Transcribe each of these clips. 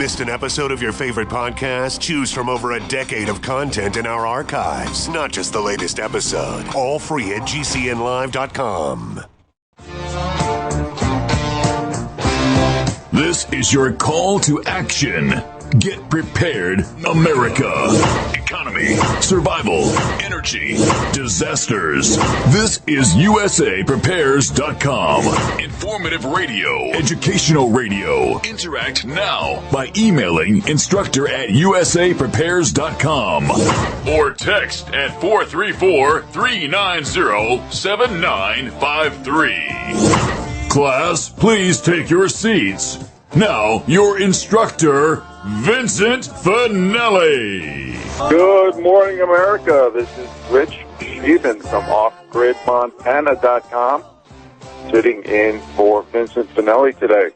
Missed an episode of your favorite podcast? Choose from over a decade of content in our archives, not just the latest episode. All free at GCNlive.com. This is your call to action. Get prepared, America. Economy, survival, energy, disasters. This is USAPrepares.com. Informative radio, educational radio. Interact now by emailing instructor@USAPrepares.com or text at 434-390-7953. Class, please take your seats. Now, your instructor, Vincent Finelli. Good morning, America. This is Rich Shealy from OffGridMontana.com, sitting in for Vincent Finelli today.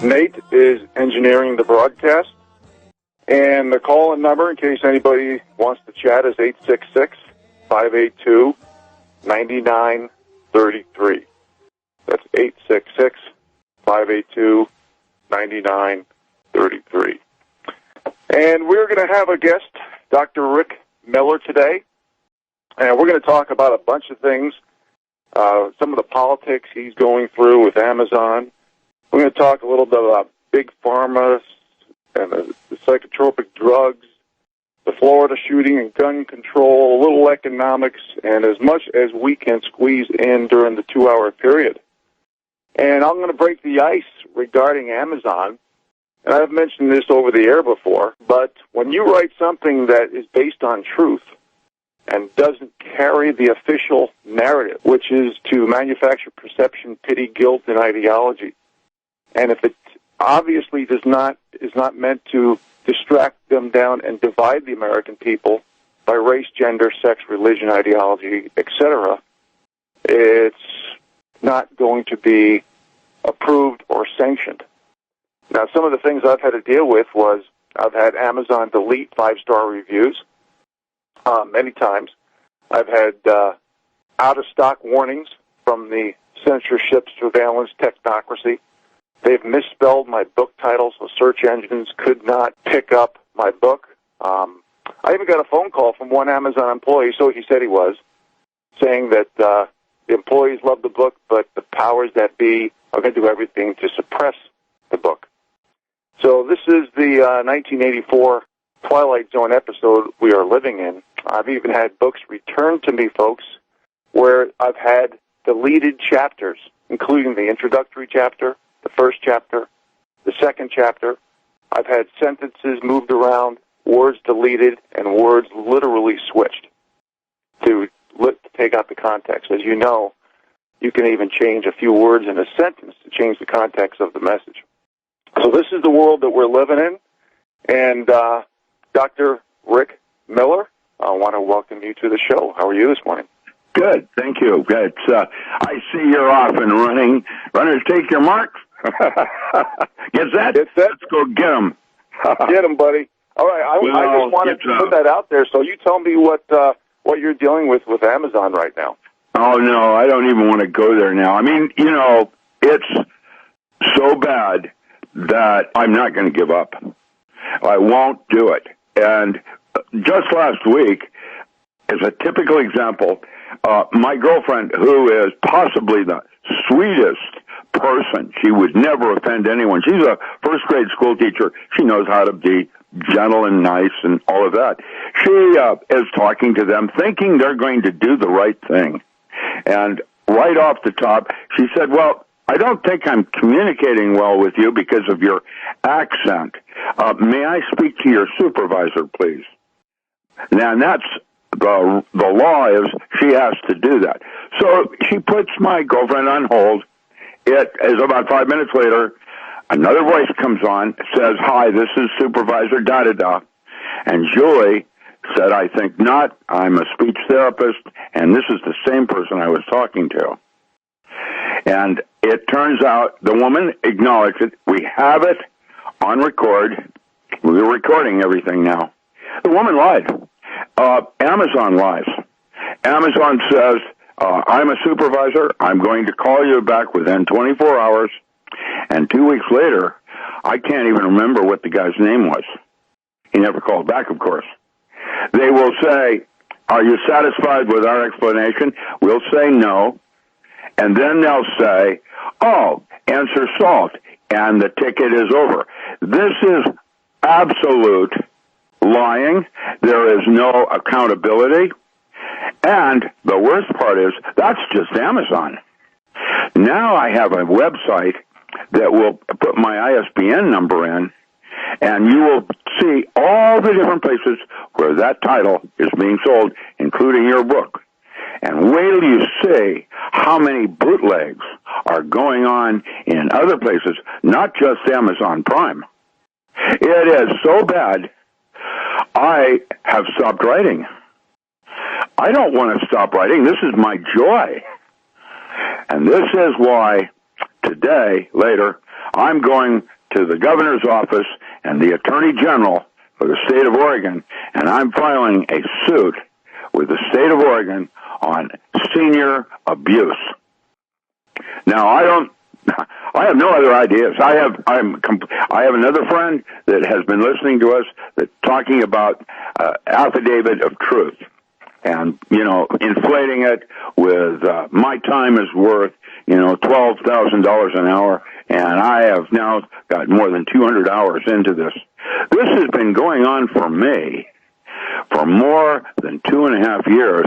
Nate is engineering the broadcast, and the call-in number, in case anybody wants to chat, is 866-582-9933. That's 866-582-9933. And we're going to have a guest, Dr. Rick Miller, today. And we're going to talk about a bunch of things, some of the politics he's going through with Amazon. We're going to talk a little bit about big pharma and the psychotropic drugs, the Florida shooting and gun control, a little economics, and as much as we can squeeze in during the 2-hour period. And I'm going to break the ice regarding Amazon. And I've mentioned this over the air before, but when you write something that is based on truth and doesn't carry the official narrative, which is to manufacture perception, pity, guilt, and ideology, and if it obviously is not meant to distract them down and divide the American people by race, gender, sex, religion, ideology, etc., it's not going to be approved or sanctioned. Now, some of the things I've had to deal with was I've had Amazon delete 5-star reviews many times. I've had out-of-stock warnings from the censorship, surveillance, technocracy. They've misspelled my book titles, so search engines could not pick up my book. I even got a phone call from one Amazon employee, so he said he was, saying that the employees love the book, but the powers that be are going to do everything to suppress the book. So this is the 1984 Twilight Zone episode we are living in. I've even had books returned to me, folks, where I've had deleted chapters, including the introductory chapter, the first chapter, the second chapter. I've had sentences moved around, words deleted, and words literally switched to take out the context. As you know, you can even change a few words in a sentence to change the context of the message. So this is the world that we're living in. And Dr. Rick Miller, I want to welcome you to the show. How are you this morning? Good, thank you. I see you're off and running. Runners, take your marks. Get set? Let's go get them. Get them, buddy. All right, I just wanted to put that out there. So you tell me what you're dealing with Amazon right now. Oh, no, I don't even want to go there now. I mean, it's so bad that I'm not going to give up. I won't do it. And just last week, as a typical example, my girlfriend, who is possibly the sweetest person, she would never offend anyone. She's a first-grade school teacher. She knows how to be gentle and nice and all of that. She is talking to them, thinking they're going to do the right thing. And right off the top, she said, well, I don't think I'm communicating well with you because of your accent. May I speak to your supervisor, please? And that's the law is she has to do that. So she puts my girlfriend on hold. It is about 5 minutes later, another voice comes on, says, hi, this is Supervisor da-da-da. And Julie said, I think not. I'm a speech therapist, and this is the same person I was talking to. And it turns out the woman acknowledged it. We have it on record. We're recording everything now. The woman lied. Amazon lies. Amazon says, I'm a supervisor. I'm going to call you back within 24 hours. And 2 weeks later, I can't even remember what the guy's name was. He never called back, of course. They will say, are you satisfied with our explanation? We'll say no. And then they'll say, oh, answer salt, and the ticket is over. This is absolute lying. There is no accountability. And the worst part is, that's just Amazon. Now I have a website that will put my ISBN number in, and you will see all the different places where that title is being sold, including your book. And wait till you see how many bootlegs are going on in other places, not just Amazon Prime. It is so bad, I have stopped writing. I don't want to stop writing. This is my joy. And this is why today, later, I'm going to the governor's office and the attorney general for the state of Oregon, and I'm filing a suit with the state of Oregon on senior abuse. Now, I have no other ideas. I have another friend that has been listening to us that's talking about affidavit of truth, and inflating it with my time is worth $12,000 an hour, and I have now got more than 200 hours into this. This has been going on for me for more than 2.5 years.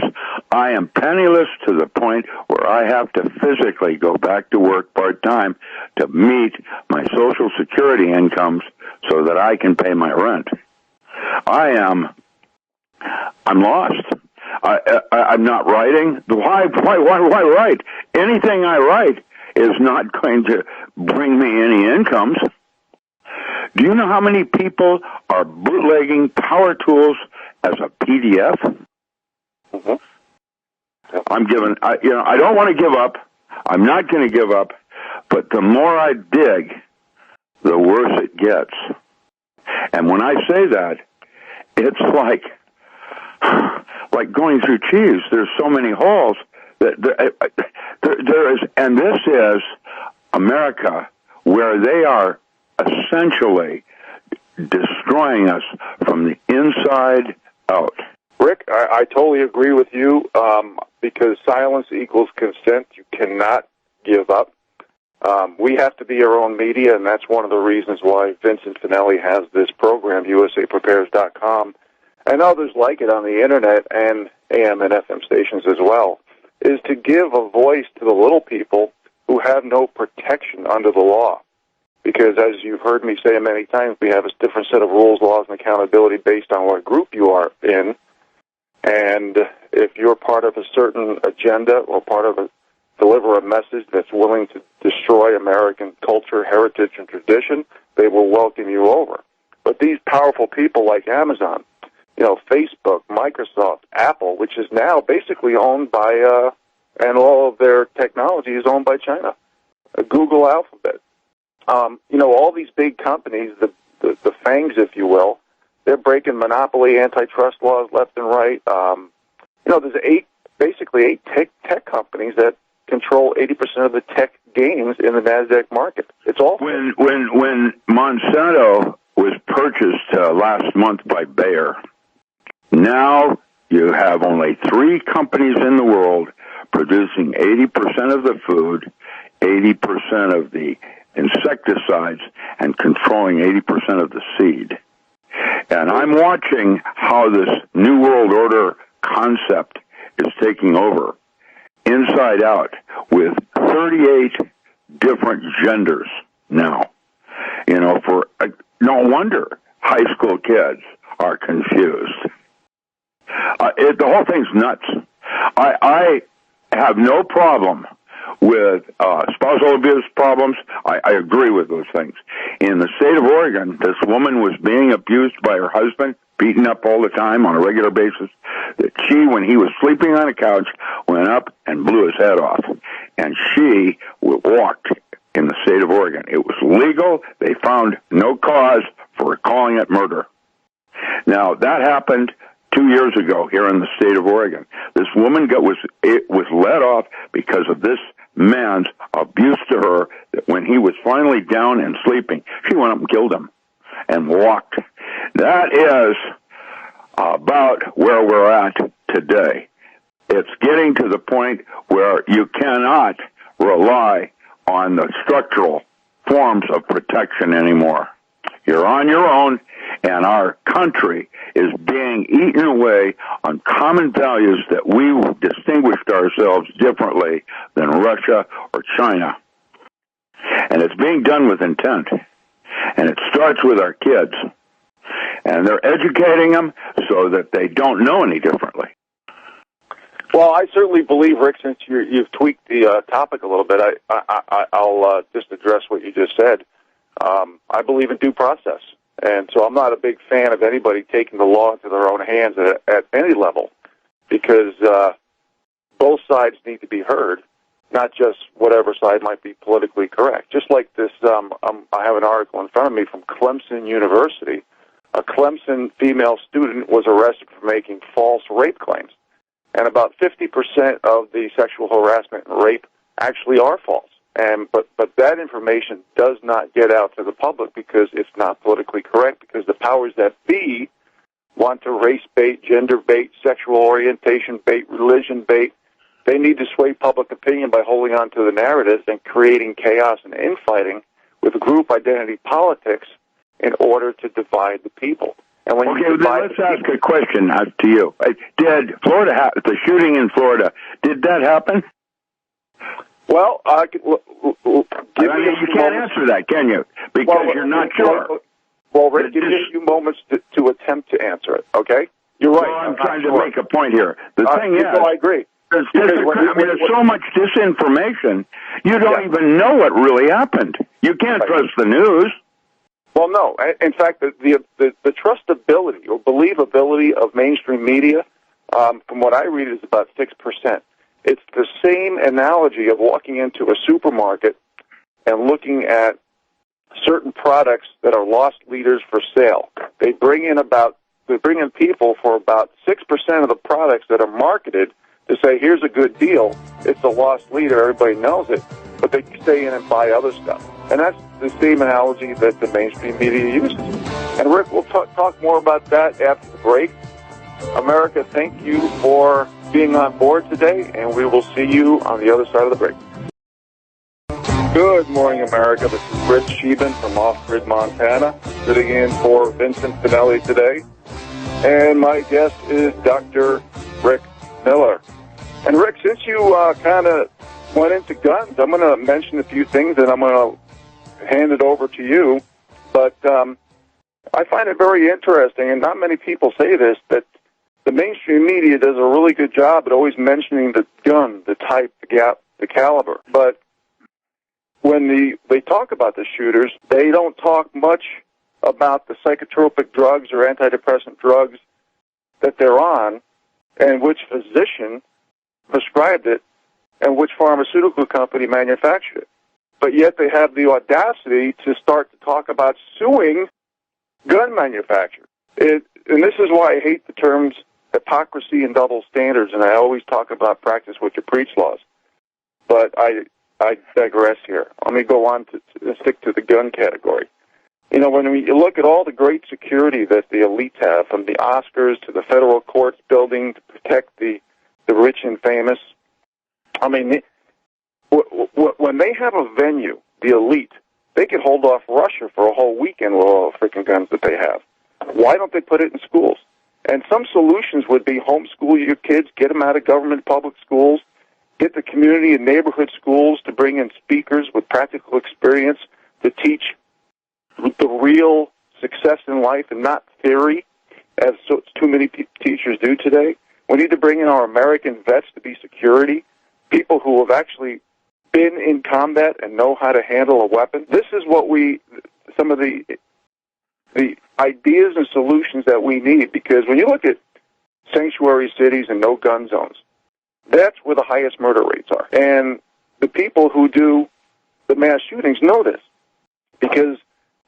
I am penniless to the point where I have to physically go back to work part-time to meet my Social Security incomes so that I can pay my rent. I'm lost. I'm not writing. Why write? Anything I write is not going to bring me any incomes. Do you know how many people are bootlegging power tools as a PDF? Mm-hmm. Yep. I don't want to give up. I'm not going to give up. But the more I dig, the worse it gets. And when I say that, it's like going through cheese. There's so many holes that there is, and this is America, where they are essentially destroying us from the inside out. Rick, I totally agree with you, because silence equals consent. You cannot give up. We have to be our own media, and that's one of the reasons why Vincent Finelli has this program, USAPrepares.com, and others like it on the Internet and AM and FM stations as well, is to give a voice to the little people who have no protection under the law. Because as you've heard me say many times, we have a different set of rules, laws, and accountability based on what group you are in. And if you're part of a certain agenda or deliver a message that's willing to destroy American culture, heritage, and tradition, they will welcome you over. But these powerful people like Amazon, Facebook, Microsoft, Apple, which is now basically owned by, and all of their technology is owned by China, Google, Alphabet. All these big companies, the FANGs, if you will, they're breaking monopoly, antitrust laws left and right. There's eight tech companies that control 80% of the tech gains in the NASDAQ market. It's all when Monsanto was purchased last month by Bayer. Now you have only 3 companies in the world producing 80% of the food, 80% of the insecticides, and controlling 80% of the seed. And I'm watching how this New World Order concept is taking over, inside out, with 38 different genders now. No wonder high school kids are confused. The whole thing's nuts. I have no problem with spousal abuse problems. I agree with those things. In the state of Oregon, this woman was being abused by her husband, beaten up all the time on a regular basis, that she, when he was sleeping on a couch, went up and blew his head off. And she walked in the state of Oregon. It was legal. They found no cause for calling it murder. Now, that happened 2 years ago here in the state of Oregon. This woman was let off because of this man's abuse to her, that when he was finally down and sleeping, she went up and killed him and walked. That is about where we're at today. It's getting to the point where you cannot rely on the structural forms of protection anymore. You're on your own, and our country is being eaten away on common values that we distinguished ourselves differently than Russia or China. And it's being done with intent. And it starts with our kids. And they're educating them so that they don't know any differently. Well, I certainly believe, Rick, since you've tweaked the topic a little bit, I'll just address what you just said. I believe in due process. And so I'm not a big fan of anybody taking the law into their own hands at any level, because both sides need to be heard, not just whatever side might be politically correct. Just like this, I have an article in front of me from Clemson University. A Clemson female student was arrested for making false rape claims. And about 50% of the sexual harassment and rape actually are false. But that information does not get out to the public because it's not politically correct, because the powers that be want to race bait, gender bait, sexual orientation bait, religion bait. They need to sway public opinion by holding on to the narratives and creating chaos and infighting with group identity politics in order to divide the people. And when let's ask a question to you. Did Florida the shooting in Florida, did that happen? Well, you can't answer that, can you? Because you're not sure. Well, Rick, give me a few moments to attempt to answer it, okay? You're right. Well, I'm trying to make a point here. The thing is, I agree. There's so much disinformation, you don't even know what really happened. You can't trust the news. Well, no. In fact, the trustability or believability of mainstream media, from what I read, is about 6%. It's the same analogy of walking into a supermarket and looking at certain products that are lost leaders for sale. They bring in people for about 6% of the products that are marketed to say, here's a good deal. It's a lost leader. Everybody knows it. But they stay in and buy other stuff. And that's the same analogy that the mainstream media uses. And, Rick, we'll talk more about that after the break. America, thank you for being on board today, and we will see you on the other side of the break. Good morning, America. This is Rich Shealy from Off-Grid, Montana, sitting in for Vincent Finelli today. And my guest is Dr. Rick Miller. And, Rick, since you kind of went into guns, I'm going to mention a few things, and I'm going to hand it over to you. But I find it very interesting, and not many people say this, that the mainstream media does a really good job at always mentioning the gun, the type, the caliber. But when they talk about the shooters, they don't talk much about the psychotropic drugs or antidepressant drugs that they're on, and which physician prescribed it, and which pharmaceutical company manufactured it. But yet they have the audacity to start to talk about suing gun manufacturers. And this is why I hate the terms hypocrisy and double standards, and I always talk about practice what you preach laws. But I digress here. Let me go on to stick to the gun category. You know, when you look at all the great security that the elites have, from the Oscars to the federal courts building to protect the rich and famous, I mean, when they have a venue, the elite, they can hold off Russia for a whole weekend with all the freaking guns that they have. Why don't they put it in schools? And some solutions would be homeschool your kids, get them out of government public schools, get the community and neighborhood schools to bring in speakers with practical experience to teach the real success in life and not theory, as too many teachers do today. We need to bring in our American vets to be security, people who have actually been in combat and know how to handle a weapon. This is what some of the ideas and solutions that we need, because when you look at sanctuary cities and no-gun zones, that's where the highest murder rates are. And the people who do the mass shootings know this, because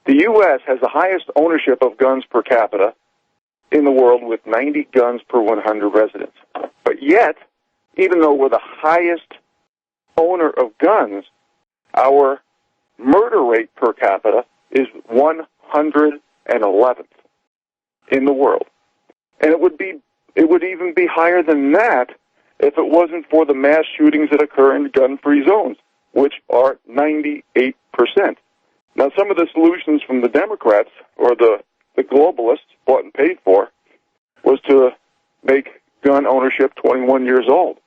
the U.S. has the highest ownership of guns per capita in the world with 90 guns per 100 residents. But yet, even though we're the highest owner of guns, our murder rate per capita is 111th in the world. And it would even be higher than that if it wasn't for the mass shootings that occur in gun-free zones, which are 98%. Now, some of the solutions from the Democrats, or the globalists, bought and paid for, was to make gun ownership 21 years old.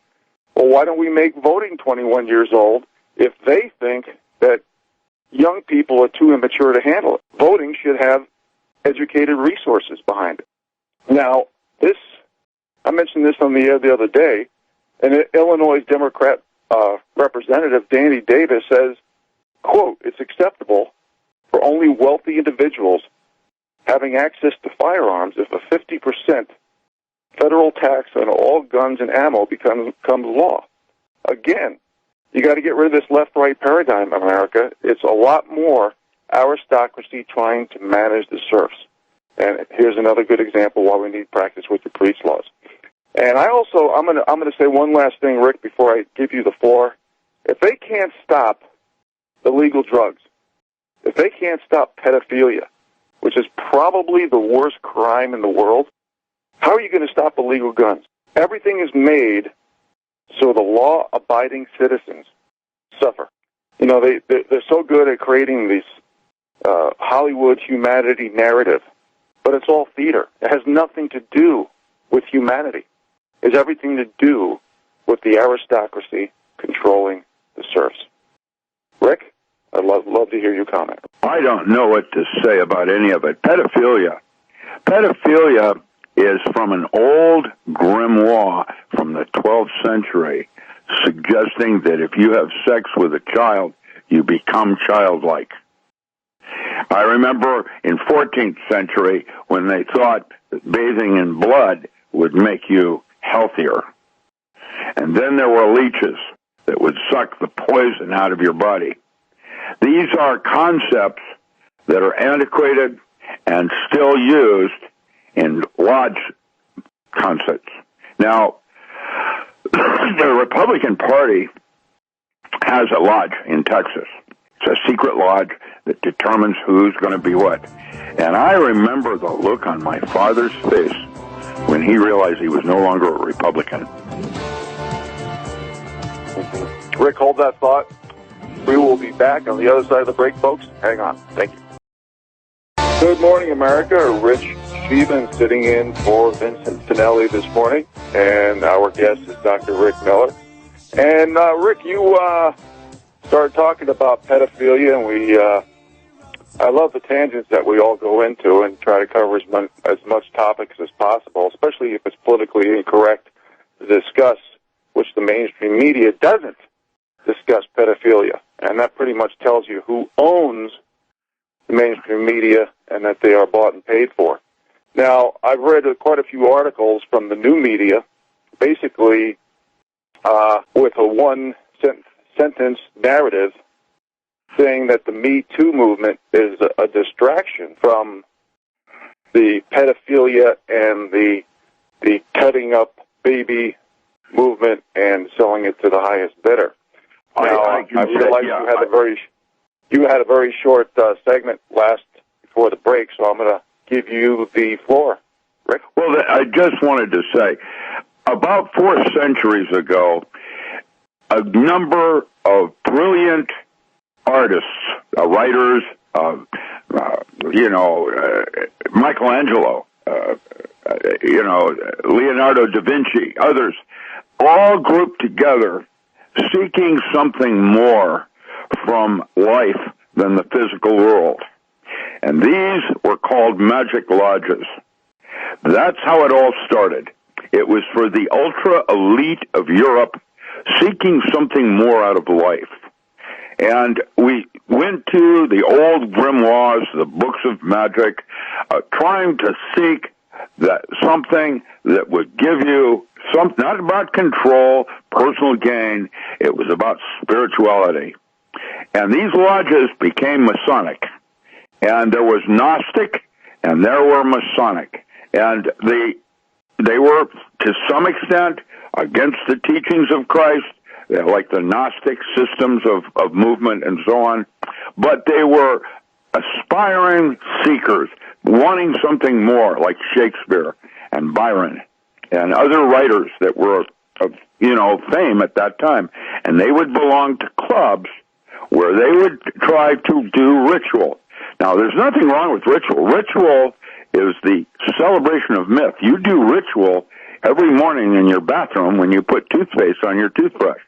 Well, why don't we make voting 21 years old if they think that young people are too immature to handle it? Voting should have educated resources behind it. Now, I mentioned this on the air the other day, and Illinois Democrat Representative Danny Davis says, quote, "It's acceptable for only wealthy individuals having access to firearms if a 50% federal tax on all guns and ammo becomes law." Again, you got to get rid of this left-right paradigm, America. It's a lot more aristocracy trying to manage the serfs. And here's another good example why we need practice with the preach laws. And I'm gonna say one last thing, Rick, before I give you the floor. If they can't stop illegal drugs, if they can't stop pedophilia, which is probably the worst crime in the world, how are you going to stop illegal guns? Everything is made so the law-abiding citizens suffer. You know, they're so good at creating this Hollywood humanity narrative, but it's all theater. It has nothing to do with humanity. It has everything to do with the aristocracy controlling the serfs. Rick, I'd love to hear your comment. I don't know what to say about any of it. Pedophilia is from an old grimoire from the 12th century, suggesting that if you have sex with a child, you become childlike. I remember in 14th century when they thought that bathing in blood would make you healthier. And then there were leeches that would suck the poison out of your body. These are concepts that are antiquated and still used in lodge concepts. Now, the Republican Party has a lodge in Texas. It's a secret lodge that determines who's going to be what. And I remember the look on my father's face when he realized he was no longer a Republican. Rick, hold that thought. We will be back on the other side of the break, folks. Hang on. Thank you. Good morning, America. Rich Shealy sitting in for Vincent Finelli this morning, and our guest is Dr. Rick Miller. And, Rick, you started talking about pedophilia, and I love the tangents that we all go into and try to cover as much topics as possible, especially if it's politically incorrect to discuss, which the mainstream media doesn't discuss pedophilia. And that pretty much tells you who owns the mainstream media and that they are bought and paid for. Now, I've read quite a few articles from the new media, basically with a one-sentence narrative saying that the Me Too movement is a distraction from the pedophilia and the cutting up baby movement and selling it to the highest bidder. Now, I realize you had a very short segment before the break, so I'm going to give you the floor. Rick? Well, I just wanted to say, about 4 centuries ago, a number of brilliant artists, writers, Michelangelo, Leonardo da Vinci, others, all grouped together seeking something more from life than the physical world. And these were called magic lodges. That's how it all started. It was for the ultra elite of Europe seeking something more out of life. And we went to the old grimoires, the books of magic, trying to seek something that would give you not about control, personal gain. It was about spirituality. And these lodges became Masonic. And there was Gnostic, and there were Masonic. And they were, to some extent, against the teachings of Christ, like the Gnostic systems of movement and so on. But they were aspiring seekers, wanting something more, like Shakespeare and Byron and other writers that were of, fame at that time. And they would belong to clubs where they would try to do ritual. Now, there's nothing wrong with ritual. Ritual is the celebration of myth. You do ritual every morning in your bathroom when you put toothpaste on your toothbrush.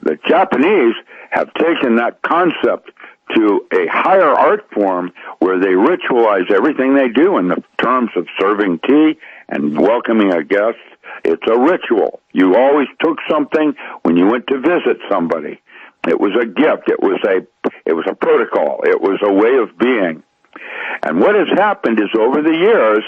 The Japanese have taken that concept to a higher art form where they ritualize everything they do in the terms of serving tea and welcoming a guest. It's a ritual. You always took something when you went to visit somebody. It was a gift. It was a protocol. It was a way of being. And what has happened is over the years,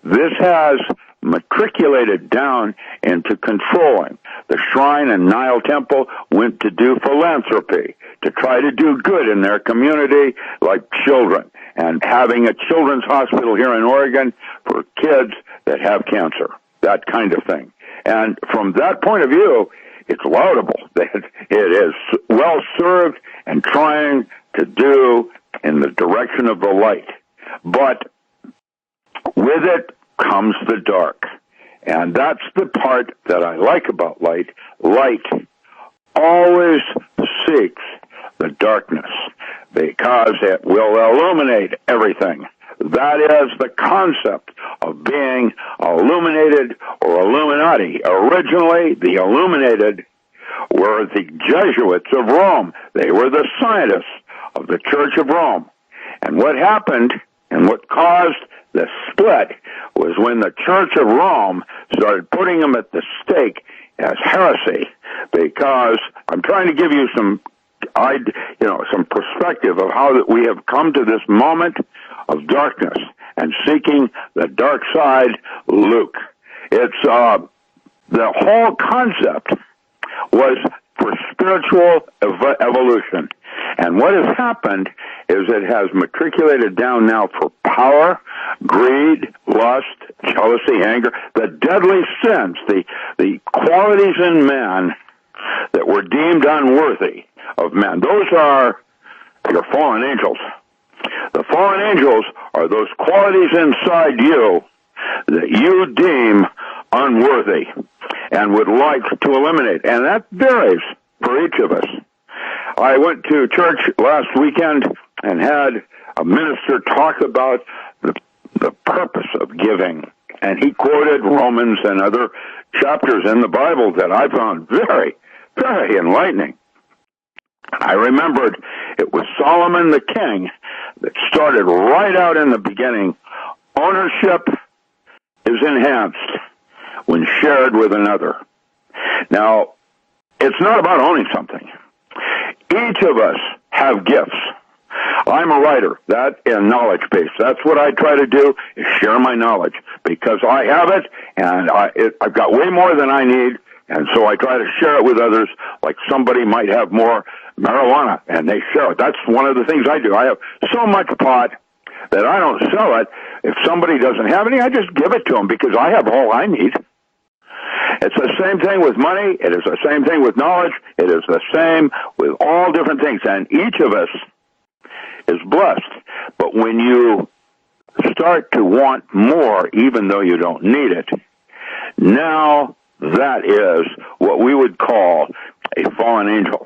this has matriculated down into controlling. The Shrine and Nile Temple went to do philanthropy, to try to do good in their community, like children, and having a children's hospital here in Oregon for kids that have cancer, that kind of thing. And from that point of view, it's laudable that it is well served and trying to do in the direction of the light. But with it comes the dark. And that's the part that I like about light. Light always seeks the darkness because it will illuminate everything. That is the concept of being illuminated or Illuminati. Originally, the illuminated were the Jesuits of Rome. They were the scientists of the Church of Rome. And what happened and what caused the split was when the Church of Rome started putting them at the stake as heresy, because I'm trying to give you some perspective of how that we have come to this moment of darkness and seeking the dark side, Luke. It's the whole concept was for spiritual evolution. And what has happened is it has matriculated down now for power, greed, lust, jealousy, anger, the deadly sins, the qualities in man that were deemed unworthy of man. Those are your fallen angels. The fallen angels are those qualities inside you that you deem unworthy and would like to eliminate. And that varies for each of us. I went to church last weekend and had a minister talk about the purpose of giving. And he quoted Romans and other chapters in the Bible that I found very, very enlightening. I remembered it was Solomon the king that started right out in the beginning. Ownership is enhanced when shared with another. Now, it's not about owning something. Each of us have gifts. I'm a writer, that and knowledge base. That's what I try to do, is share my knowledge, because I have it, and I've got way more than I need, and so I try to share it with others, like somebody might have more marijuana, and they share it. That's one of the things I do. I have so much pot that I don't sell it. If somebody doesn't have any, I just give it to them, because I have all I need. It's the same thing with money. It is the same thing with knowledge. It is the same with all different things. And each of us is blessed. But when you start to want more, even though you don't need it, now that is what we would call a fallen angel.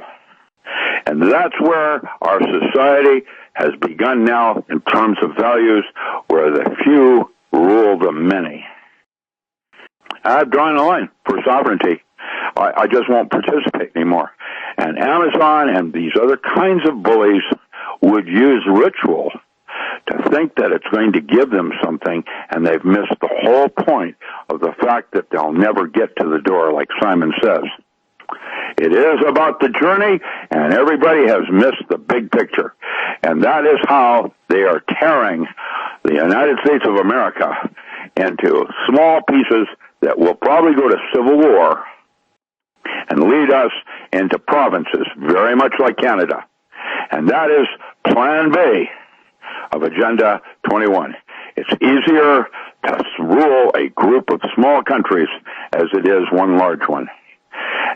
And that's where our society has begun now in terms of values, where the few rule the many. I've drawn a line for sovereignty. I just won't participate anymore. And Amazon and these other kinds of bullies would use ritual to think that it's going to give them something, and they've missed the whole point of the fact that they'll never get to the door, like Simon says. It is about the journey, and everybody has missed the big picture. And that is how they are tearing the United States of America into small pieces that will probably go to civil war and lead us into provinces, very much like Canada. And that is Plan B of Agenda 21. It's easier to rule a group of small countries as it is one large one.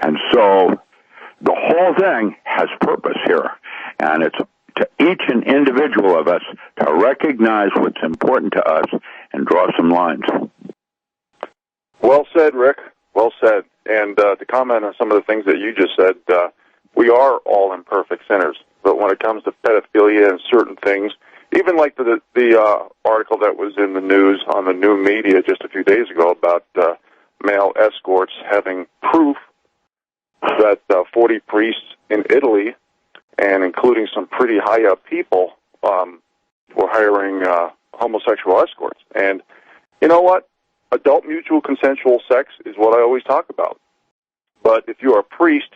And so the whole thing has purpose here, and it's to each and individual of us to recognize what's important to us and draw some lines. Well said, Rick. Well said. And to comment on some of the things that you just said, we are all imperfect sinners. But when it comes to pedophilia and certain things, even like the article that was in the news on the new media just a few days ago about male escorts having proof that 40 priests in Italy, and including some pretty high-up people, were hiring homosexual escorts. And you know what? Adult mutual consensual sex is what I always talk about. But if you're a priest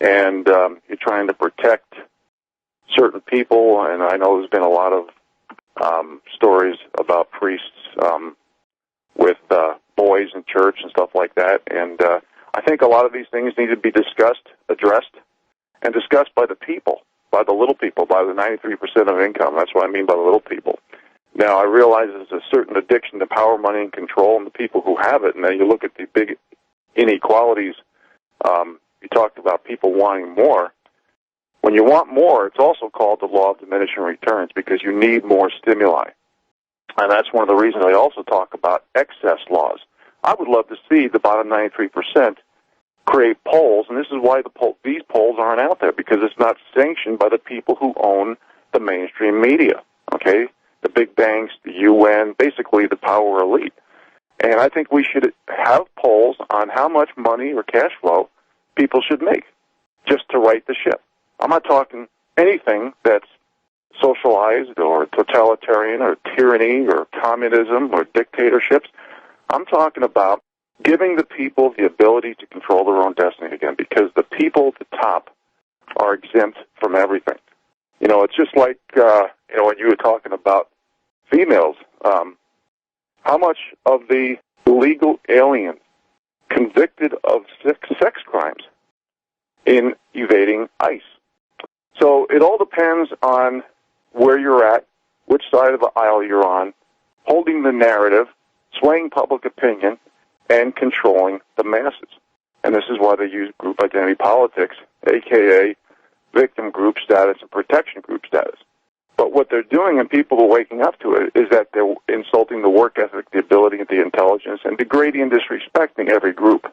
and you're trying to protect certain people, and I know there's been a lot of stories about priests with boys in church and stuff like that, and I think a lot of these things need to be discussed, addressed, and discussed by the people, by the little people, by the 93% of income. That's what I mean by the little people. Now, I realize there's a certain addiction to power, money, and control, and the people who have it, and then you look at the big inequalities. You talked about people wanting more. When you want more, it's also called the law of diminishing returns because you need more stimuli. And that's one of the reasons I also talk about excess laws. I would love to see the bottom 93% create polls, and this is why these polls aren't out there, because it's not sanctioned by the people who own the mainstream media, okay? The big banks, the UN, basically the power elite. And I think we should have polls on how much money or cash flow people should make just to right the ship. I'm not talking anything that's socialized or totalitarian or tyranny or communism or dictatorships. I'm talking about giving the people the ability to control their own destiny again, because the people at the top are exempt from everything. You know, it's just like, when you were talking about females, how much of the illegal aliens convicted of sex crimes in evading ICE? So it all depends on where you're at, which side of the aisle you're on, holding the narrative, swaying public opinion, and controlling the masses. And this is why they use group identity politics, a.k.a. victim group status and protection group status. But what they're doing, and people are waking up to it, is that they're insulting the work ethic, the ability, the intelligence, and degrading and disrespecting every group.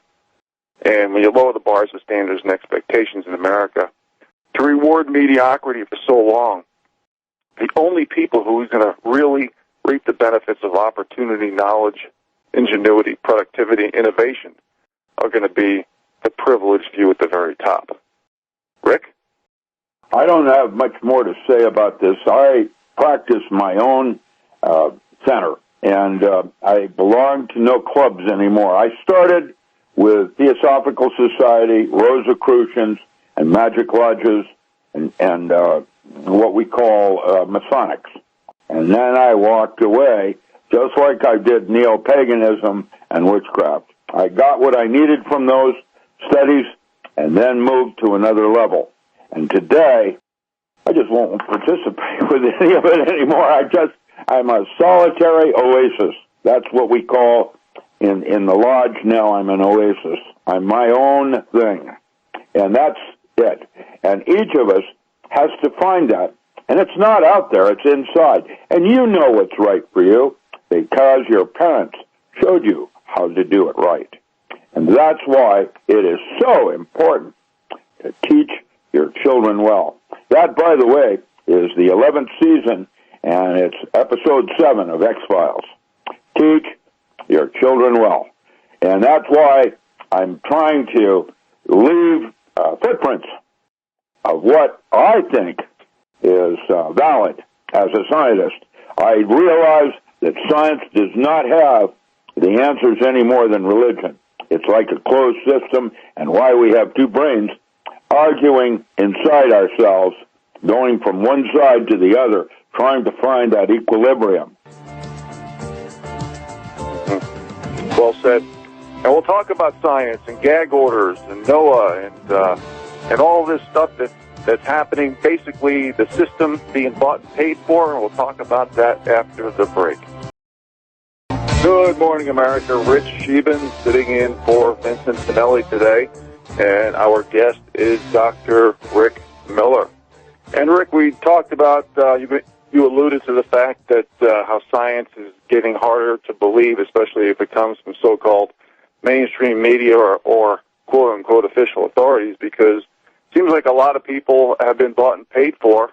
And when you lower the bars of standards and expectations in America, to reward mediocrity for so long, the only people who are going to really reap the benefits of opportunity, knowledge, ingenuity, productivity, innovation are going to be the privileged few at the very top. Rick? I don't have much more to say about this. I practice my own center, and I belong to no clubs anymore. I started with Theosophical Society, Rosicrucians, and Magic Lodges, and what we call Masonics. And then I walked away, just like I did neo-paganism and witchcraft. I got what I needed from those studies and then moved to another level. And today, I just won't participate with any of it anymore. I'm a solitary oasis. That's what we call in the lodge now. I'm an oasis. I'm my own thing. And that's it. And each of us has to find that. And it's not out there, it's inside. And you know what's right for you because your parents showed you how to do it right. And that's why it is so important to teach your children well. That, by the way, is the 11th season, and it's episode 7 of X-Files. Teach your children well. And that's why I'm trying to leave footprints of what I think is valid as a scientist. I realize that science does not have the answers any more than religion. It's like a closed system, and why we have two brains arguing inside ourselves, going from one side to the other, trying to find that equilibrium. Well said. And we'll talk about science and gag orders and NOAA and all this stuff that's happening, basically the system being bought and paid for, and we'll talk about that after the break. Good morning, America. Rich Shealy sitting in for Vincent Finelli today. and our guest is Dr. Rick Miller. And Rick, we talked about, you alluded to the fact that how science is getting harder to believe, especially if it comes from so-called mainstream media or quote-unquote official authorities, because it seems like a lot of people have been bought and paid for,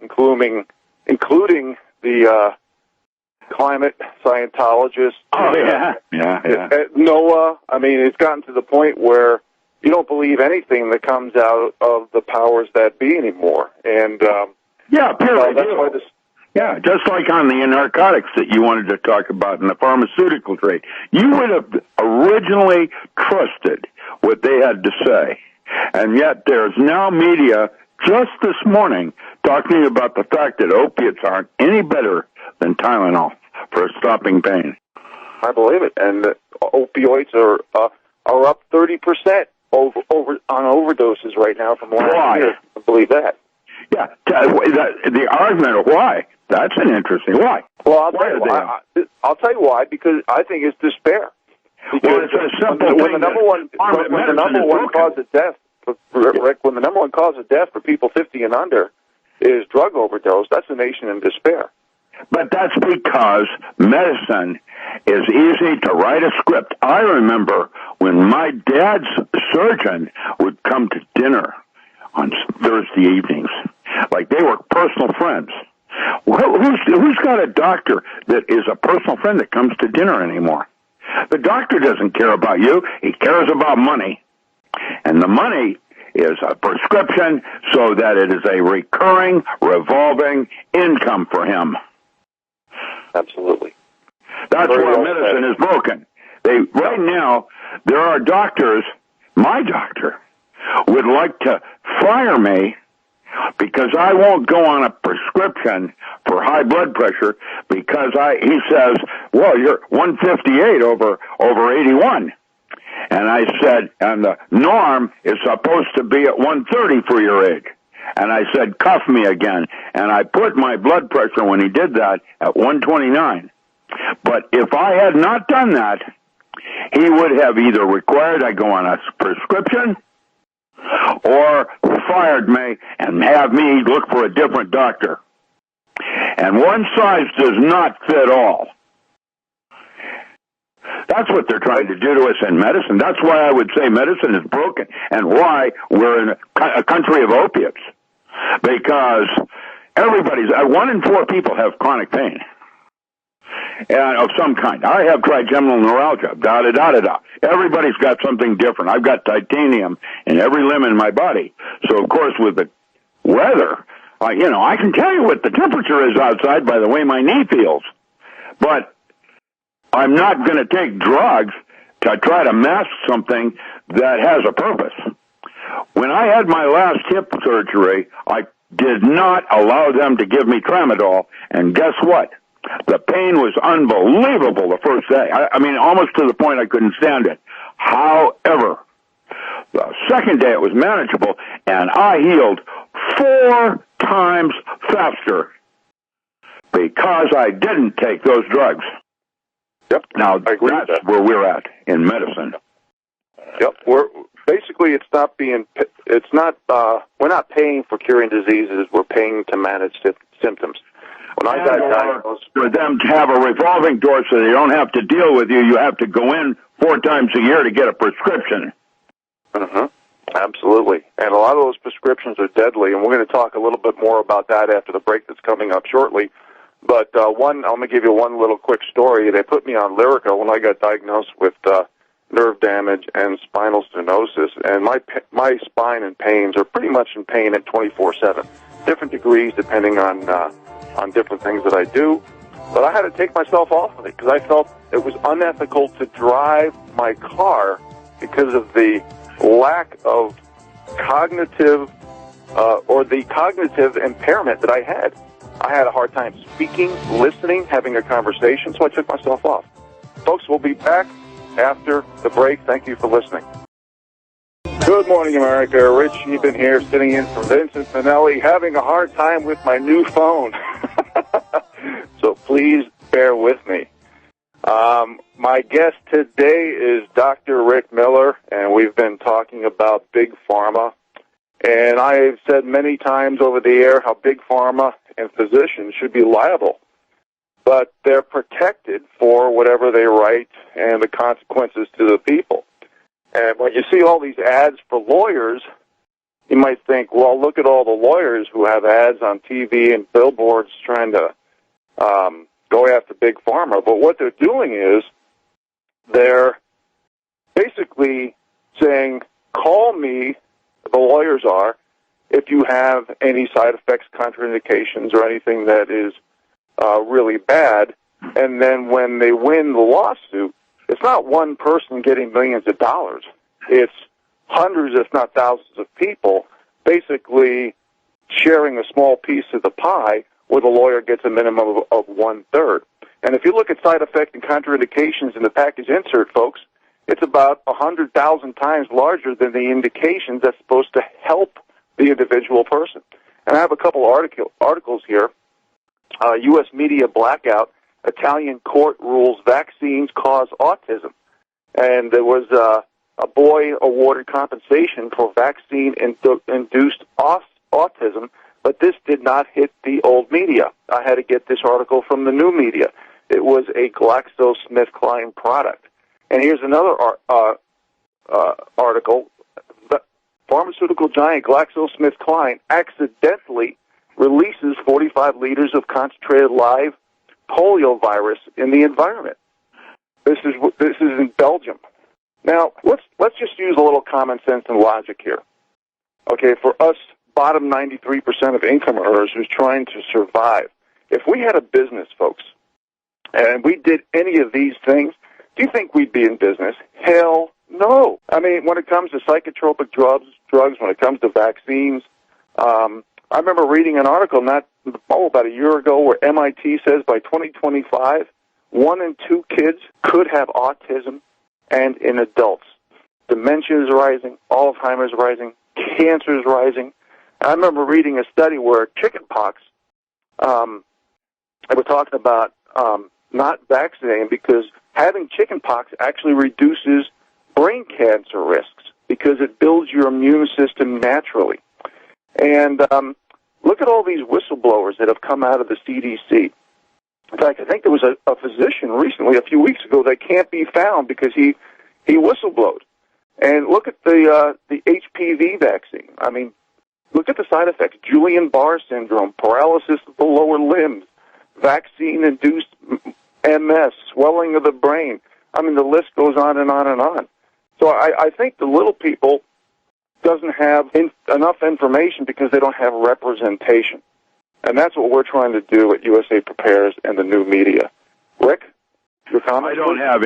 including the climate scientologists. Oh, yeah. NOAA. I mean, it's gotten to the point where you don't believe anything that comes out of the powers that be anymore. And yeah, period. that's why this. Yeah, just like on the narcotics that you wanted to talk about in the pharmaceutical trade. You would have originally trusted what they had to say. And yet there's now media just this morning talking about the fact that opiates aren't any better than Tylenol for stopping pain. I believe it. And opioids are up 30% over on overdoses right now from last year. I believe that. Yeah, the argument of why. That's an interesting why. Well, I'll tell you why, because I think it's despair. Well, it's a simple thing. When the number one cause of death, Rick, when the number one cause of death for people 50 and under is drug overdose, that's a nation in despair. But that's because medicine is easy to write a script. I remember when my dad's surgeon would come to dinner on Thursday evenings, like they were personal friends. Who's got a doctor that is a personal friend that comes to dinner anymore? The doctor doesn't care about you. He cares about money. And the money is a prescription so that it is a recurring, revolving income for him. Absolutely. That's where medicine is broken. Right now, there are doctors, my doctor, would like to fire me because I won't go on a prescription for high blood pressure because he says, well, you're 158 over 81. And I said, and the norm is supposed to be at 130 for your age. And I said, cuff me again. And I put my blood pressure when he did that at 129. But if I had not done that, he would have either required I go on a prescription or fired me and have me look for a different doctor. And one size does not fit all. That's what they're trying to do to us in medicine. That's why I would say medicine is broken and why we're in a country of opiates. Because 1 in 4 people have chronic pain of some kind. I have trigeminal neuralgia, da-da-da-da-da. Everybody's got something different. I've got titanium in every limb in my body. So, of course, with the weather, I can tell you what the temperature is outside by the way my knee feels. But I'm not going to take drugs to try to mask something that has a purpose. When I had my last hip surgery, I did not allow them to give me tramadol, and guess what? The pain was unbelievable the first day. I mean, almost to the point I couldn't stand it. However, the second day it was manageable, and I healed 4 times faster because I didn't take those drugs. Yep. Now, that's where we're at in medicine. Yep. We're not paying for curing diseases. We're paying to manage symptoms. When I got diagnosed, for them to have a revolving door so they don't have to deal with you, you have to go in 4 times a year to get a prescription. Mm-hmm. Absolutely. And a lot of those prescriptions are deadly, and we're going to talk a little bit more about that after the break that's coming up shortly. But I'm going to give you one little quick story. They put me on Lyrica when I got diagnosed with nerve damage and spinal stenosis, and my spine and pains are pretty much in pain at 24/7. Different degrees depending on different things that I do. But I had to take myself off of it because I felt it was unethical to drive my car because of the lack of cognitive or the cognitive impairment that I had. I had a hard time speaking, listening, having a conversation, so I took myself off. Folks, we'll be back after the break. Thank you for listening. Good morning, America. Rich Eben here, sitting in for Vincent Finelli, having a hard time with my new phone. So please bear with me. My My guest today is Dr. Rick Miller, and we've been talking about Big Pharma. And I've said many times over the air how Big Pharma and physicians should be liable, but they're protected for whatever they write and the consequences to the people. And when you see all these ads for lawyers, you might think, well, look at all the lawyers who have ads on TV and billboards trying to go after Big Pharma. But what they're doing is they're basically saying, call me, the lawyers are, if you have any side effects, contraindications, or anything that is really bad. And then when they win the lawsuit, it's not one person getting millions of dollars. It's hundreds, if not thousands of people basically sharing a small piece of the pie where the lawyer gets a minimum of 1/3. And if you look at side effect and contraindications in the package insert, folks, it's about 100,000 times larger than the indications that's supposed to help the individual person. And I have a couple articles here. U.S. media blackout, Italian court rules vaccines cause autism. And there was a boy awarded compensation for vaccine-induced autism, but this did not hit the old media. I had to get this article from the new media. It was a GlaxoSmithKline product. And here's another article. The pharmaceutical giant GlaxoSmithKline accidentally releases 45 liters of concentrated live polio virus in the environment. This is in Belgium. Now, let's just use a little common sense and logic here. Okay, for us bottom 93% of income earners who's trying to survive, if we had a business, folks, and we did any of these things, do you think we'd be in business? Hell no. I mean, when it comes to psychotropic drugs, when it comes to vaccines, I remember reading an article about a year ago where MIT says by 2025, 1 in 2 kids could have autism, and in adults. Dementia is rising, Alzheimer's rising, cancer is rising. I remember reading a study where chickenpox, they were talking about not vaccinating because having chickenpox actually reduces brain cancer risks because it builds your immune system naturally. And look at all these whistleblowers that have come out of the CDC. In fact, I think there was a physician recently, a few weeks ago, that can't be found because he whistleblowed. And look at the HPV vaccine. I mean, look at the side effects. Guillain-Barré syndrome, paralysis of the lower limbs, vaccine-induced MS, swelling of the brain. I mean, the list goes on and on and on. So I think the little people doesn't have enough information because they don't have representation. And that's what we're trying to do at USA Prepares and the new media. Rick, your comments? I don't have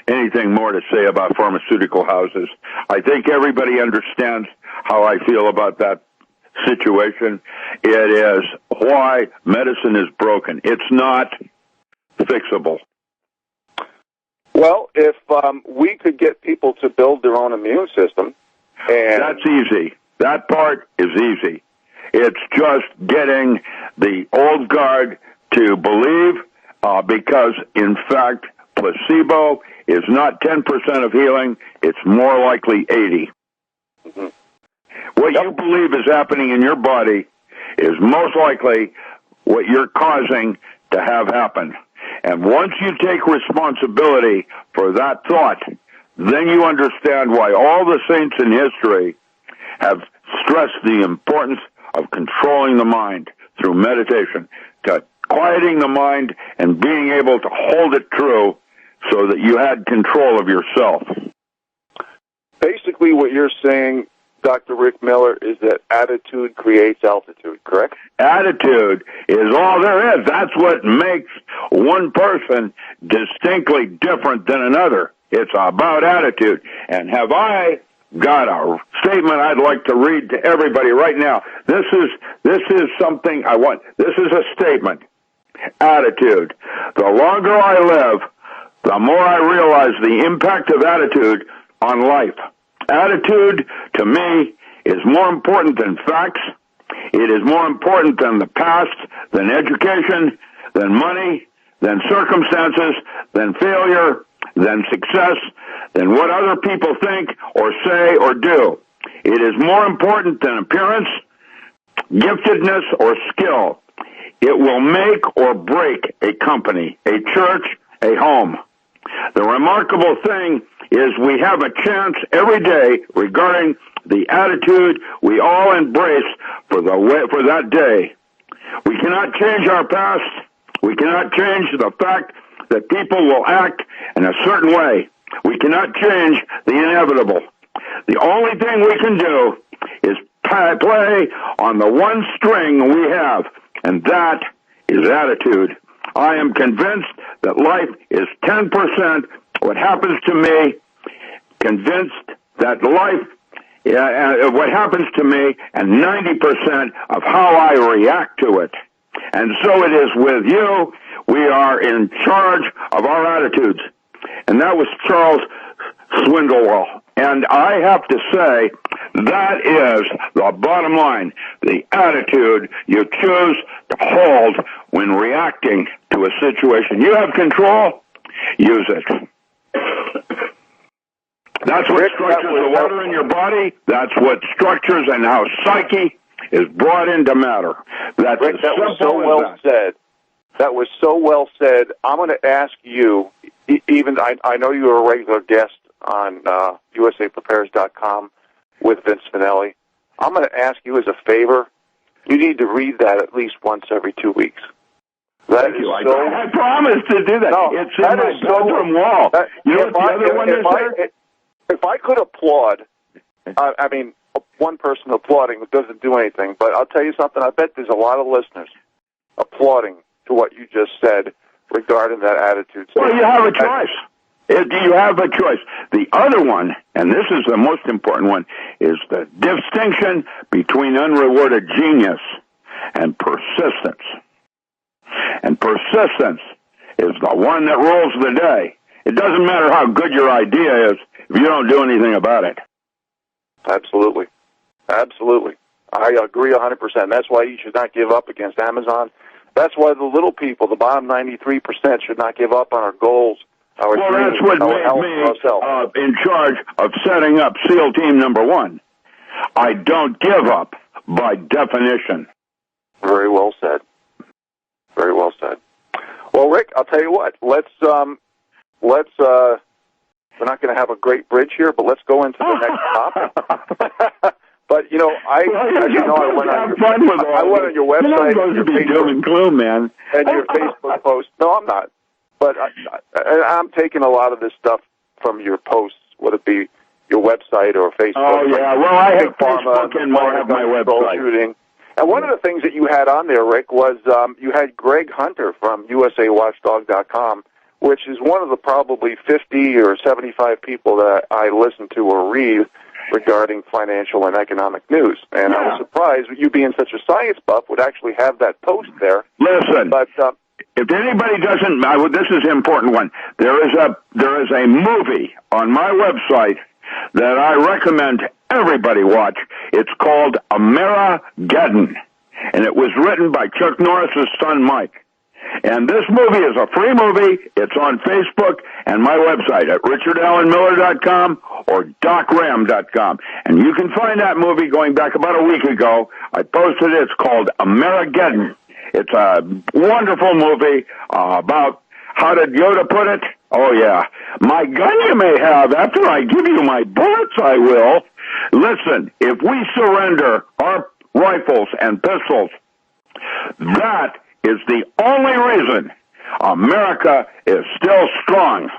anything more to say about pharmaceutical houses. I think everybody understands how I feel about that situation. It is why medicine is broken. It's not fixable. Well, if we could get people to build their own immune system, and that's easy. That part is easy. It's just getting the old guard to believe, because, in fact, placebo is not 10% of healing. It's more likely 80. Mm-hmm. What you believe is happening in your body is most likely what you're causing to have happen. And once you take responsibility for that thought, then you understand why all the saints in history have stressed the importance of controlling the mind through meditation, to quieting the mind and being able to hold it true so that you had control of yourself. Basically what you're saying, Dr. Rick Miller, is that attitude creates altitude, correct? Attitude is all there is. That's what makes one person distinctly different than another. It's about attitude. And have I got a statement I'd like to read to everybody right now. This is something I want. This is a statement. Attitude. The longer I live, the more I realize the impact of attitude on life. Attitude, to me, is more important than facts. It is more important than the past, than education, than money, then circumstances, then failure, then success, then what other people think or say or do. It is more important than appearance, giftedness, or skill. It will make or break a company, a church, a home. The remarkable thing is we have a chance every day regarding the attitude we all embrace for that day. We cannot change our past. We cannot change the fact that people will act in a certain way. We cannot change the inevitable. The only thing we can do is play on the one string we have, and that is attitude. I am convinced that life is 10% what happens to me, convinced that life, what happens to me, and 90% of how I react to it. And so it is with you. We are in charge of our attitudes. And that was Charles Swindelwell. And I have to say, that is the bottom line. The attitude you choose to hold when reacting to a situation. You have control, use it. That's what structures the water in your body. That's what structures and how psyche is brought into matter. That's Rick, that was so well said. That was so well said. I'm going to ask you, even I know you're a regular guest on USAPrepares.com with Vince Finelli. I'm going to ask you as a favor, you need to read that at least once every 2 weeks. Thank you. I promise to do that. No, it's in my bedroom wall. You know what the other one is there? If I could applaud, I mean, one person applauding doesn't do anything, but I'll tell you something. I bet there's a lot of listeners applauding to what you just said regarding that attitude. Well, you have a choice. You have a choice. The other one, and this is the most important one, is the distinction between unrewarded genius and persistence. And persistence is the one that rules the day. It doesn't matter how good your idea is if you don't do anything about it. Absolutely. Absolutely. I agree 100%. That's why you should not give up against Amazon. That's why the little people, the bottom 93%, should not give up on our goals. Well, that's what made me in charge of setting up SEAL Team number 1. I don't give up by definition. Very well said. Very well said. Well, Rick, I'll tell you what. Let's we're not going to have a great bridge here, but let's go into the next topic. But, you know, I went on your website. You're not supposed to be doom and gloom, man. And your Facebook post. No, I'm not. But I'm taking a lot of this stuff from your posts, whether it be your website or Facebook. Oh, yeah. Well, I have Facebook and I have my website. Shooting. And one of the things that you had on there, Rick, was you had Greg Hunter from USAWatchdog.com, which is one of the probably 50 or 75 people that I listen to or read regarding financial and economic news. And I was surprised, you being such a science buff, would actually have that post there. Listen, but if anybody doesn't, this is an important one. There is a movie on my website that I recommend everybody watch. It's called Amerigeddon, and it was written by Chuck Norris's son, Mike. And this movie is a free movie. It's on Facebook and my website at richardallenmiller.com or docram.com. And you can find that movie going back about a week ago. I posted it. It's called Amerigeddon. It's a wonderful movie about, how did Yoda put it? Oh, yeah. My gun you may have. After I give you my bullets, I will. Listen, if we surrender our rifles and pistols, that is the only reason America is still strong.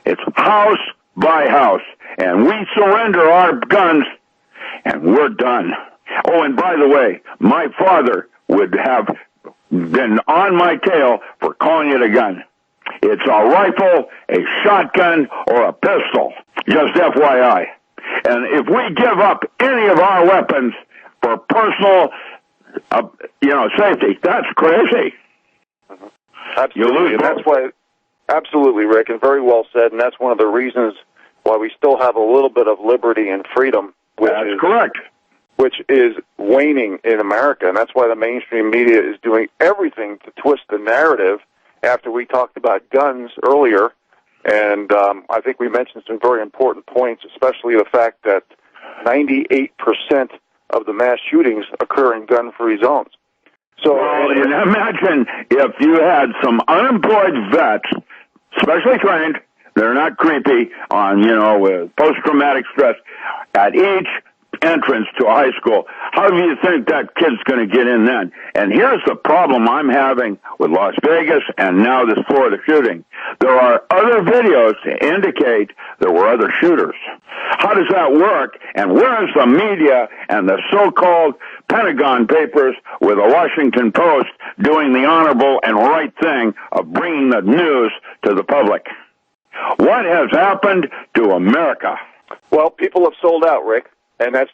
It's house by house, and we surrender our guns, and we're done. Oh, and by the way, my father would have been on my tail for calling it a gun. It's a rifle, a shotgun, or a pistol. Just FYI. And if we give up any of our weapons for personal safety, that's crazy. Absolutely, and that's why, absolutely, Rick, and very well said, and that's one of the reasons why we still have a little bit of liberty and freedom, correct, which is waning in America, and that's why the mainstream media is doing everything to twist the narrative after we talked about guns earlier, and I think we mentioned some very important points, especially the fact that 98% of the mass shootings occur in gun-free zones. So, well, and imagine if you had some unemployed vets, specially trained, they're not creepy, on, with post-traumatic stress, at each entrance to a high school. How do you think that kid's going to get in then? And here's the problem I'm having with Las Vegas and now this Florida shooting. There are other videos to indicate there were other shooters. How does that work? And where is the media and the so-called Pentagon papers with the Washington Post doing the honorable and right thing of bringing the news to the public? What has happened to America? Well, people have sold out, Rick. And that's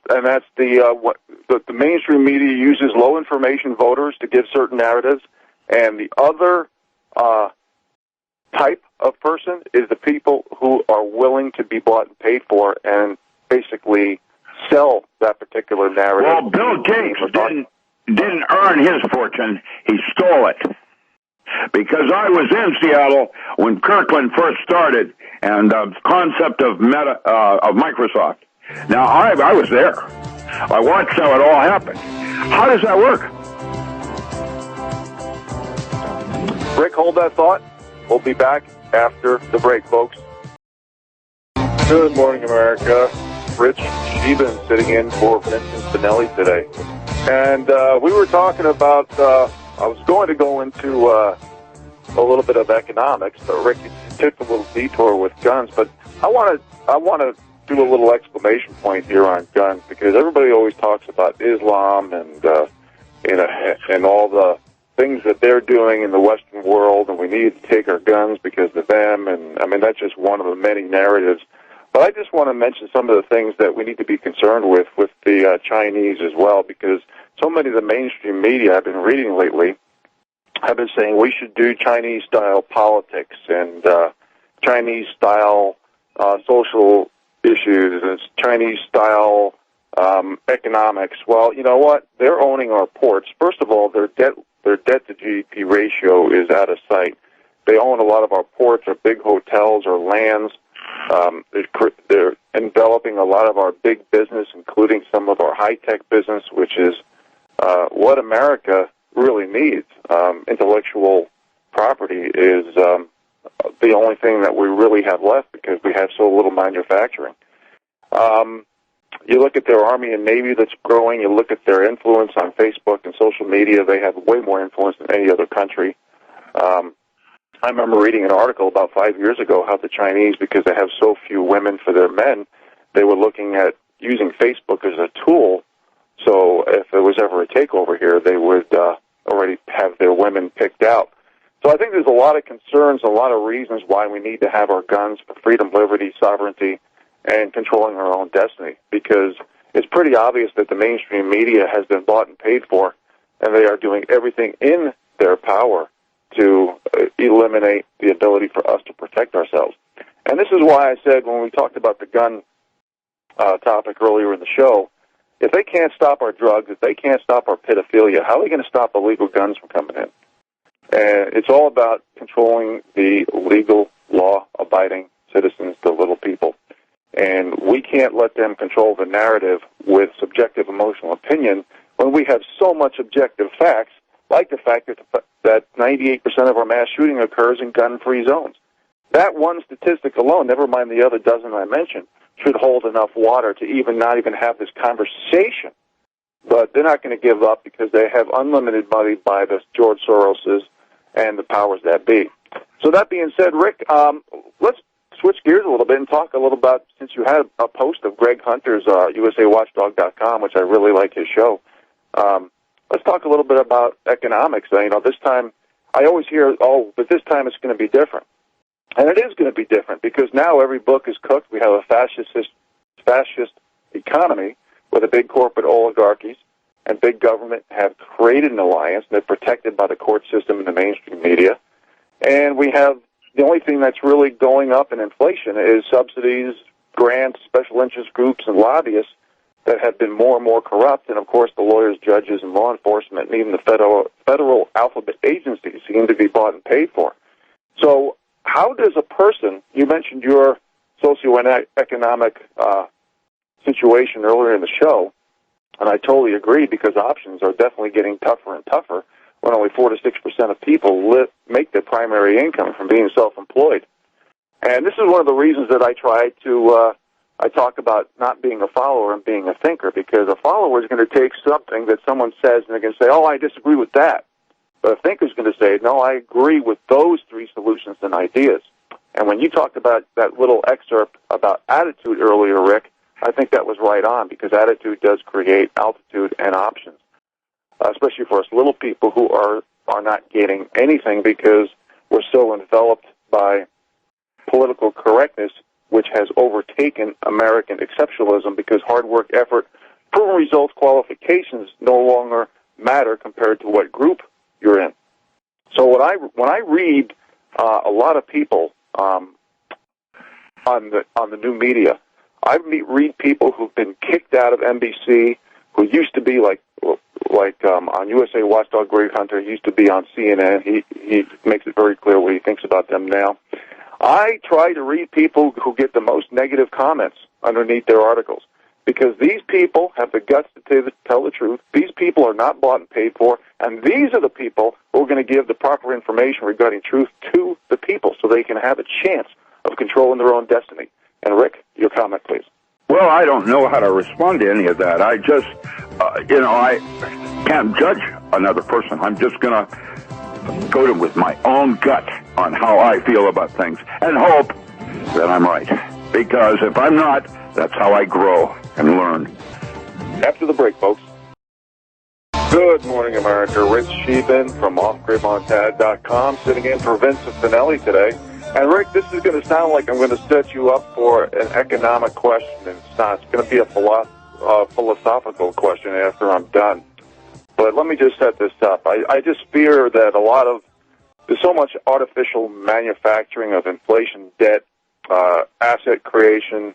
the mainstream media uses low information voters to give certain narratives, and the other type of person is the people who are willing to be bought and paid for and basically sell that particular narrative. Well, Bill Gates didn't earn his fortune; he stole it. Because I was in Seattle when Kirkland first started, and the concept of Microsoft. Now, I was there. I watched how it all happened. How does that work? Rick, hold that thought. We'll be back after the break, folks. Good morning, America. Rich Shealy sitting in for Vincent Finelli today. And we were talking about, I was going to go into a little bit of economics, but Rick took a little detour with guns. But I want to do a little exclamation point here on guns, because everybody always talks about Islam and all the things that they're doing in the Western world, and we need to take our guns because of them. And I mean, that's just one of the many narratives. But I just want to mention some of the things that we need to be concerned with the Chinese as well, because so many of the mainstream media I've been reading lately have been saying we should do Chinese-style politics and Chinese-style social issues and Chinese-style economics. Well, you know what? They're owning our ports. First of all, their debt to GDP ratio is out of sight. They own a lot of our ports, our big hotels, our lands. They're enveloping a lot of our big business, including some of our high-tech business, which is what America really needs. Intellectual property is the only thing that we really have left because we have so little manufacturing. You look at their Army and Navy that's growing. You look at their influence on Facebook and social media. They have way more influence than any other country. I remember reading an article about 5 years ago how the Chinese, because they have so few women for their men, they were looking at using Facebook as a tool. So if there was ever a takeover here, they would already have their women picked out. So I think there's a lot of concerns, a lot of reasons why we need to have our guns for freedom, liberty, sovereignty, and controlling our own destiny, because it's pretty obvious that the mainstream media has been bought and paid for, and they are doing everything in their power to eliminate the ability for us to protect ourselves. And this is why I said when we talked about the gun topic earlier in the show, if they can't stop our drugs, if they can't stop our pedophilia, how are they going to stop illegal guns from coming in? And it's all about controlling the legal, law-abiding citizens, the little people. And we can't let them control the narrative with subjective emotional opinion when we have so much objective facts, like the fact that 98% of our mass shooting occurs in gun-free zones. That one statistic alone, never mind the other dozen I mentioned, should hold enough water to not even have this conversation. But they're not going to give up because they have unlimited money by the George Soroses and the powers that be. So that being said, Rick, let's switch gears a little bit and talk a little about, since you had a post of Greg Hunter's USAWatchdog.com, which I really like his show. Let's talk a little bit about economics. This time, I always hear, but this time it's going to be different. And it is going to be different because now every book is cooked. We have a fascist economy where the big corporate oligarchies and big government have created an alliance, and they're protected by the court system and the mainstream media. And we have the only thing that's really going up in inflation is subsidies, grants, special interest groups, and lobbyists that have been more and more corrupt. And, of course, the lawyers, judges, and law enforcement, and even the federal alphabet agencies seem to be bought and paid for. So how does a person, you mentioned your socioeconomic situation earlier in the show, and I totally agree because options are definitely getting tougher and tougher when only 4 to 6% of people make their primary income from being self-employed. And this is one of the reasons that I try to, I talk about not being a follower and being a thinker, because a follower is going to take something that someone says and they're going to say, oh, I disagree with that. But a thinker is going to say, no, I agree with those 3 solutions and ideas. And when you talked about that little excerpt about attitude earlier, Rick, I think that was right on, because attitude does create altitude and options, especially for us little people who are not getting anything because we're so enveloped by political correctness, which has overtaken American exceptionalism, because hard work, effort, proven results, qualifications no longer matter compared to what group you're in. So when I read a lot of people on the new media, I read people who've been kicked out of NBC, who used to be like on USA Watchdog, Greg Hunter used to be on CNN. He makes it very clear what he thinks about them now. I try to read people who get the most negative comments underneath their articles, because these people have the guts to tell the truth. These people are not bought and paid for, and these are the people who are going to give the proper information regarding truth to the people so they can have a chance of controlling their own destiny. And, Rick, your comment, please. Well, I don't know how to respond to any of that. I just, I can't judge another person. I'm just going to go with my own gut on how I feel about things and hope that I'm right. Because if I'm not, that's how I grow and learn. After the break, folks. Good morning, America. Rich Shealy from OffGridMontana.com, sitting in for Vincent Finelli today. And, Rick, this is going to sound like I'm going to set you up for an economic question, and it's not. It's going to be a philosophical question after I'm done. But let me just set this up. I just fear that there's so much artificial manufacturing of inflation, debt, asset creation,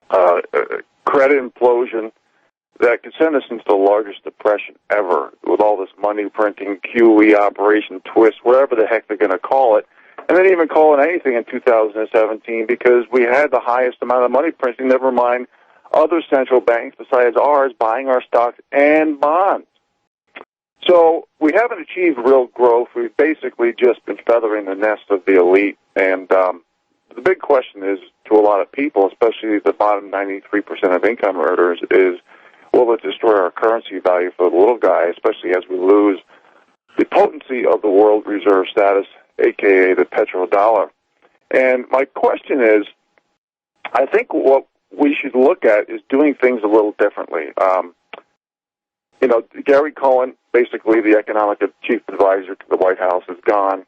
credit implosion that could send us into the largest depression ever with all this money printing, QE, Operation Twist, whatever the heck they're going to call it. And they didn't even call it anything in 2017 because we had the highest amount of money printing, never mind other central banks besides ours buying our stocks and bonds. So we haven't achieved real growth. We've basically just been feathering the nest of the elite. And the big question is, to a lot of people, especially the bottom 93% of income earners, is will it destroy our currency value for the little guy, especially as we lose the potency of the world reserve status, a.k.a. the petrodollar? And my question is, I think what we should look at is doing things a little differently. Gary Cohen, basically the economic chief advisor to the White House, is gone.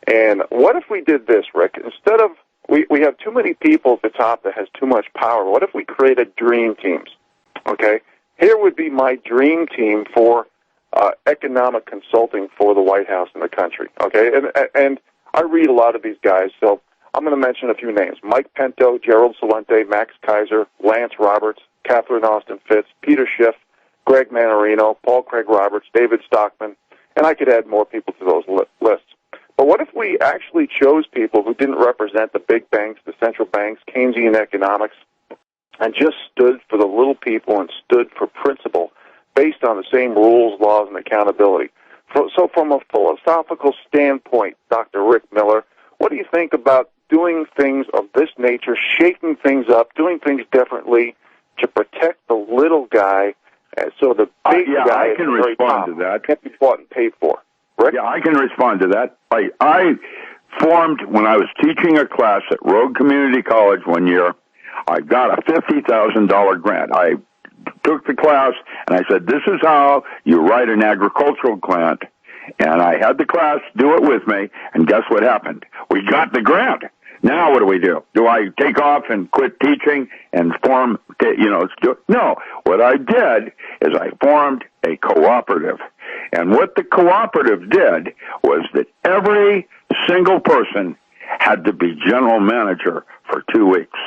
And what if we did this, Rick? Instead of, we have too many people at the top that has too much power. What if we created dream teams? Okay? Here would be my dream team for economic consulting for the White House and the country. Okay? And I read a lot of these guys, so I'm going to mention a few names. Mike Pinto, Gerald Salente, Max Kaiser, Lance Roberts, Catherine Austin Fitz, Peter Schiff, Greg Manarino, Paul Craig Roberts, David Stockman, and I could add more people to those lists. But what if we actually chose people who didn't represent the big banks, the central banks, Keynesian economics, and just stood for the little people and stood for principle based on the same rules, laws, and accountability? So from a philosophical standpoint, Dr. Rick Miller, what do you think about doing things of this nature, shaking things up, doing things differently to protect the little guy? So the big guy I can respond to that. Can't be bought and paid for. Rick? Yeah, I can respond to that. I formed, when I was teaching a class at Rogue Community College one year, I got a $50,000 grant. I took the class, and I said, this is how you write an agricultural grant. And I had the class do it with me, and guess what happened? We got the grant. Now what do? Do I take off and quit teaching and form, No. What I did is I formed a cooperative. And what the cooperative did was that every single person had to be general manager for 2 weeks.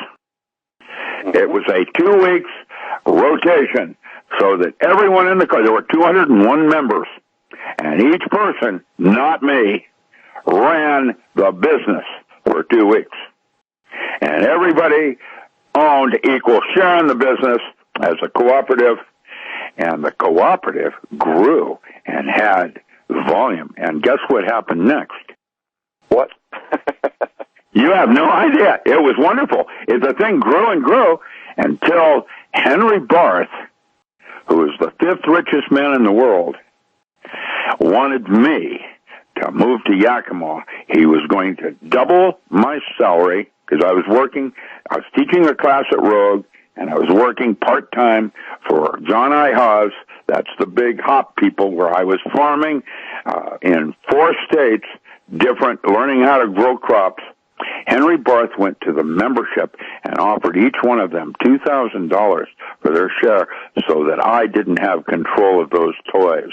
It was a 2 weeks rotation so that everyone in the there were 201 members, and each person, not me, ran the business for 2 weeks. And everybody owned equal share in the business as a cooperative, and the cooperative grew and had volume. And guess what happened next? What? You have no idea. It was wonderful. The thing grew and grew until Henry Barth, who was the 5th richest man in the world, wanted me to move to Yakima. He was going to double my salary because I was teaching a class at Rogue, and I was working part-time for John I. Haas. That's the big hop people where I was farming in 4 states, learning how to grow crops. Henry Barth went to the membership and offered each one of them $2,000 for their share so that I didn't have control of those toys.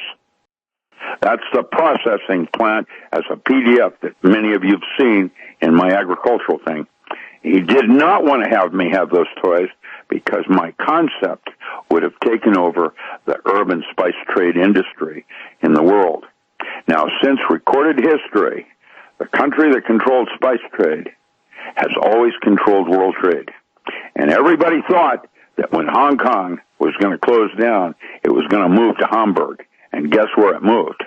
That's the processing plant as a PDF that many of you have seen in my agricultural thing. He did not want to have me have those toys because my concept would have taken over the urban spice trade industry in the world. Now, since recorded history, the country that controlled spice trade has always controlled world trade. And everybody thought that when Hong Kong was going to close down, it was going to move to Hamburg. And guess where it moved?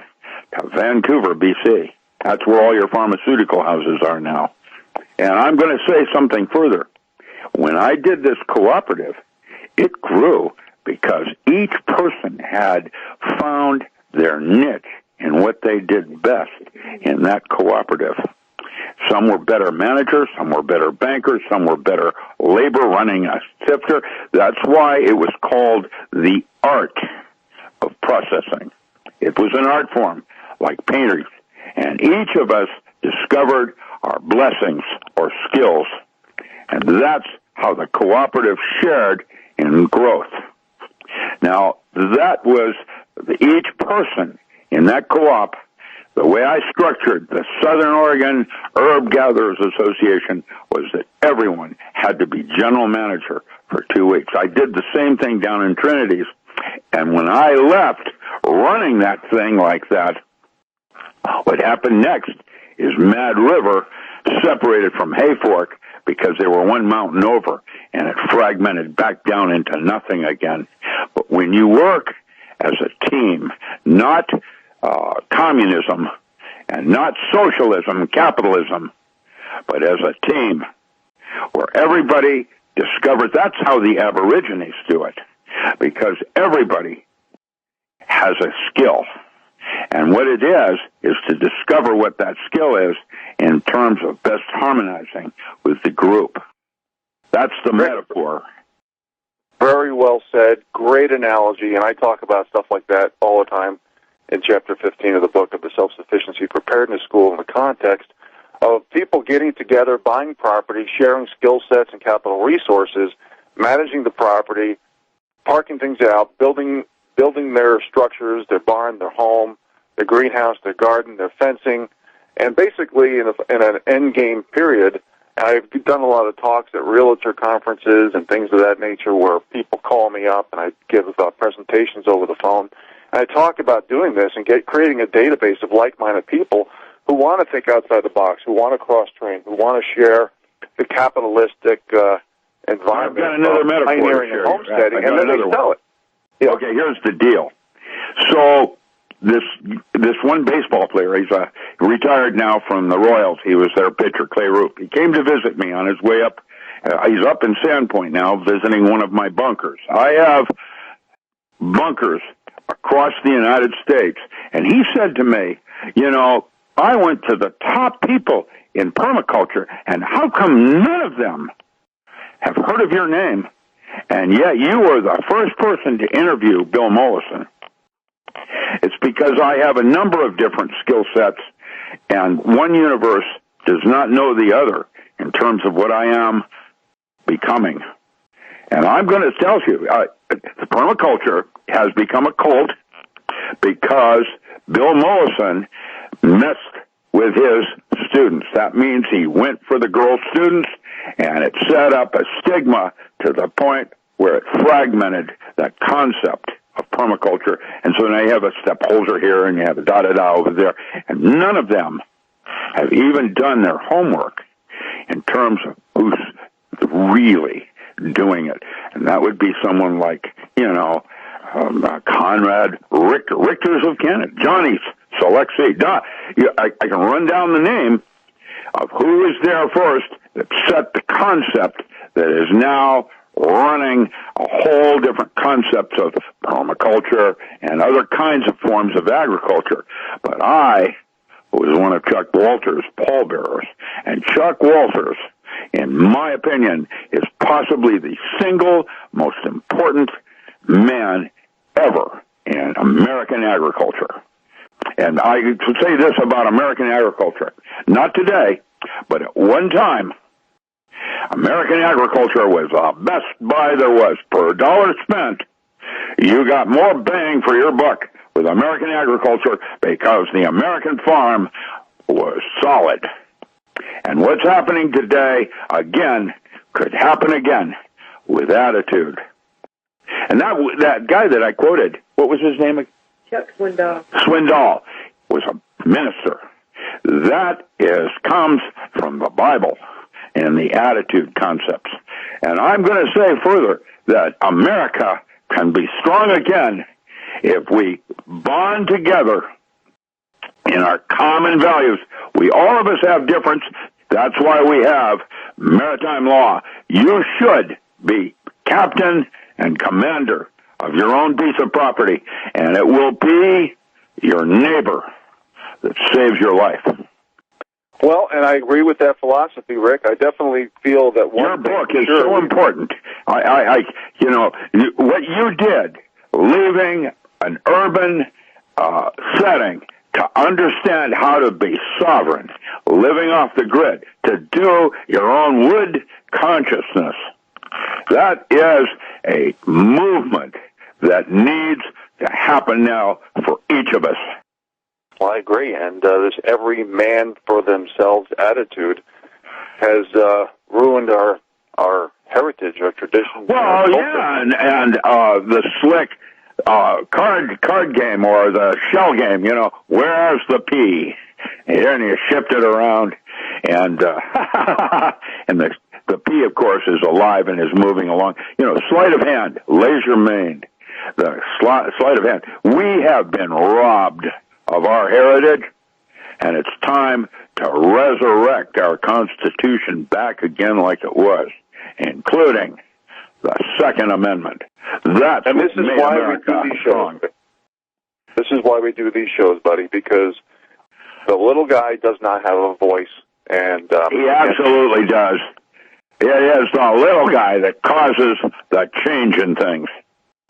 To Vancouver, BC. That's where all your pharmaceutical houses are now. And I'm going to say something further. When I did this cooperative, it grew because each person had found their niche in what they did best in that cooperative. Some were better managers, some were better bankers, some were better labor running a sifter. That's why it was called the art of processing. It was an art form, like painters. And each of us discovered our blessings or skills. And that's how the cooperative shared in growth. Now, that was each person in that co-op. The way I structured the Southern Oregon Herb Gatherers Association was that everyone had to be general manager for 2 weeks. I did the same thing down in Trinity's. And when I left running that thing like that, what happened next is Mad River separated from Hayfork because they were one mountain over, and it fragmented back down into nothing again. But when you work as a team, not communism and not socialism, capitalism, but as a team where everybody discovers, that's how the Aborigines do it, because everybody has a skill. And what it is to discover what that skill is in terms of best harmonizing with the group. That's the metaphor. Very well said. Great analogy. And I talk about stuff like that all the time in Chapter 15 of the book of the Self-Sufficiency Preparedness School in the context of people getting together, buying property, sharing skill sets and capital resources, managing the property, parking things out, building their structures, their barn, their home, their greenhouse, their garden, their fencing, and basically in an end game period. I've done a lot of talks at realtor conferences and things of that nature where people call me up and I give presentations over the phone. And I talk about doing this and creating a database of like-minded people who want to think outside the box, who want to cross-train, who want to share the capitalistic environment. I've got another metaphor pioneering and homesteading, and then they sell it. Yeah. Okay, here's the deal. So this one baseball player, he's retired now from the Royals. He was their pitcher, Clay Roop. He came to visit me on his way up. He's up in Sandpoint now visiting one of my bunkers. I have bunkers across the United States. And he said to me, I went to the top people in permaculture, and how come none of them have heard of your name? And yet you were the first person to interview Bill Mollison. It's because I have a number of different skill sets, and one universe does not know the other in terms of what I am becoming. And I'm going to tell you, the permaculture has become a cult because Bill Mollison messed with his students. That means he went for the girl students, and it set up a stigma to the point where it fragmented that concept of permaculture. And so now you have a step holder here, and you have a da-da-da over there, and none of them have even done their homework in terms of who's really doing it. And that would be someone like, Conrad Richter, Richters of Canada, Johnny's, Selexi. I can run down the name of who was there first that set the concept that is now running a whole different concepts of permaculture and other kinds of forms of agriculture. But I was one of Chuck Walters' pallbearers, and Chuck Walters, in my opinion, is possibly the single most important man ever in American agriculture. And I would say this about American agriculture. Not today, but at one time, American agriculture was the best buy there was. Per dollar spent, you got more bang for your buck with American agriculture because the American farm was solid. And what's happening today, again, could happen again with attitude. And that guy that I quoted, what was his name? Chuck Swindoll. Swindoll was a minister. That comes from the Bible and the attitude concepts. And I'm going to say further that America can be strong again if we bond together in our common values. All of us have difference. That's why we have maritime law. You should be captain and commander of your own piece of property, and it will be your neighbor that saves your life. Well, and I agree with that philosophy, Rick. I definitely feel that your book is so important. What you did, leaving an urban setting to understand how to be sovereign, living off the grid, to do your own wood consciousness, that is a movement that needs to happen now for each of us. Well, I agree, and this every man for themselves attitude has ruined our heritage, our tradition. Well, yeah, and the slick card game or the shell game, where's the P? And you shift it around, and and the P, of course, is alive and is moving along. Sleight of hand, laser-maned, the sleight of hand. We have been robbed of our heritage, and it's time to resurrect our Constitution back again like it was, including the Second Amendment. That's and this is why America we do these strong. shows. This is why we do these shows, buddy, because the little guy does not have a voice, and he absolutely does. It is the little guy that causes the change in things.